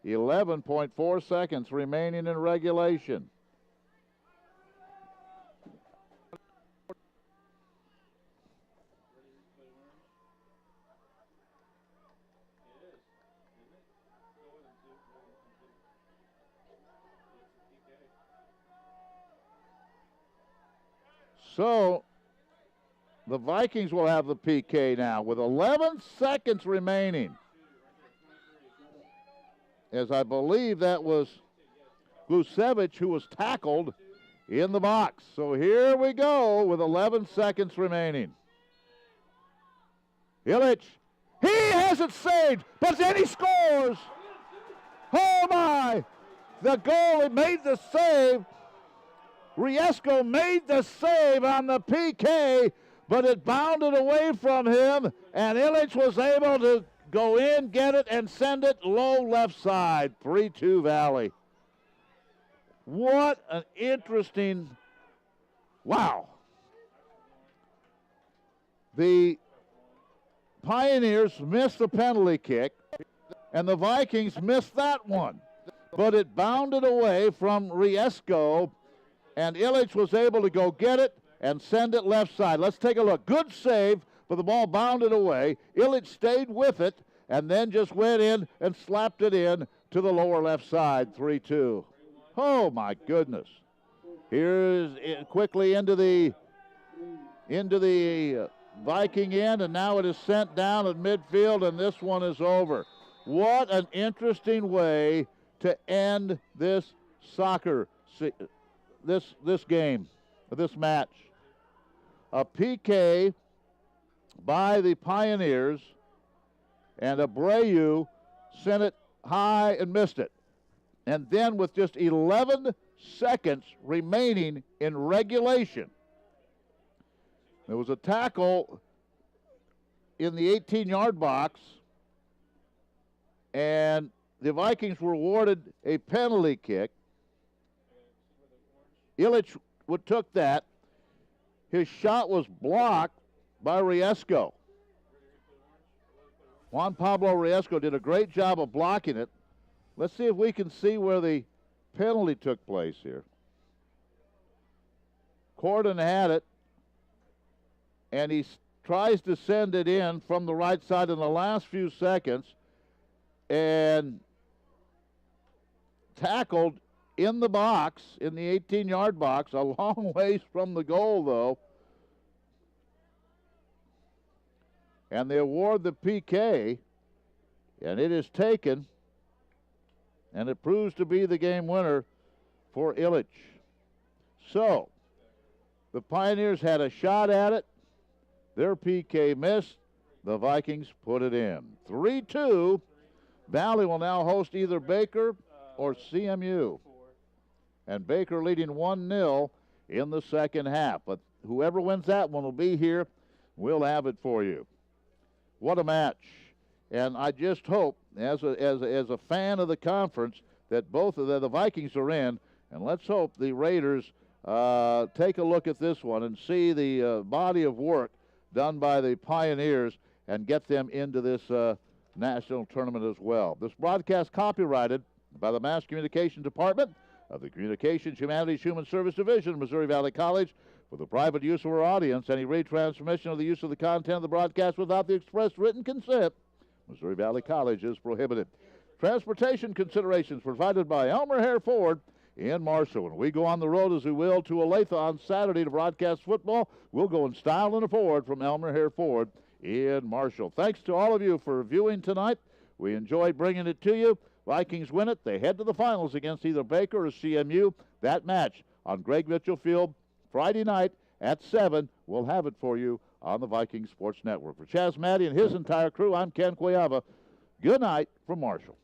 Yeah. 11.4 seconds remaining in regulation. So the Vikings will have the PK now with 11 seconds remaining. As I believe that was Glusevich who was tackled in the box. So here we go with 11 seconds remaining. Illich, he has it saved, but then he scores. Oh my, the goalie made the save. Riesco made the save on the PK, but it bounded away from him, and Illich was able to go in, get it, and send it low left side, 3-2 Valley. What an interesting, wow. The Pioneers missed the penalty kick, and the Vikings missed that one, but it bounded away from Riesco, and Illich was able to go get it and send it left side. Let's take a look. Good save, but the ball bounded away. Illich stayed with it and then just went in and slapped it in to the lower left side, 3-2. Oh, my goodness. Here's quickly into the Viking end, and now it is sent down at midfield, and this one is over. What an interesting way to end this soccer this game, this match. A PK by the Pioneers, and Abreu sent it high and missed it. And then with just 11 seconds remaining in regulation, there was a tackle in the 18-yard box, and the Vikings were awarded a penalty kick. Illich took that. His shot was blocked by Riesco. Juan Pablo Riesco did a great job of blocking it. Let's see if we can see where the penalty took place here. Corden had it, and he tries to send it in from the right side in the last few seconds, and tackled in the box, in the 18-yard box, a long ways from the goal, though. And they award the PK, and it is taken, and it proves to be the game winner for Illich. So, the Pioneers had a shot at it. Their PK missed. The Vikings put it in. 3-2. Valley will now host either Baker or CMU. And Baker leading 1-0 in the second half. But whoever wins that one will be here. We'll have it for you. What a match. And I just hope, as a fan of the conference, that both of the Vikings are in. And let's hope the Raiders take a look at this one and see the body of work done by the Pioneers and get them into this national tournament as well. This broadcast copyrighted by the Mass Communication Department of the Communications, Humanities, Human Service Division, Missouri Valley College. For the private use of our audience, any retransmission of the use of the content of the broadcast without the express written consent, Missouri Valley College, is prohibited. Transportation considerations provided by Elmer Hare Ford in Marshall. When we go on the road, as we will, to Olathe on Saturday to broadcast football, we'll go in style and a Ford from Elmer Hare Ford in Marshall. Thanks to all of you for viewing tonight. We enjoyed bringing it to you. Vikings win it. They head to the finals against either Baker or CMU. That match on Greg Mitchell Field Friday night at 7. We'll have it for you on the Viking Sports Network. For Chaz Maddie and his entire crew, I'm Ken Cuellar. Good night from Marshall.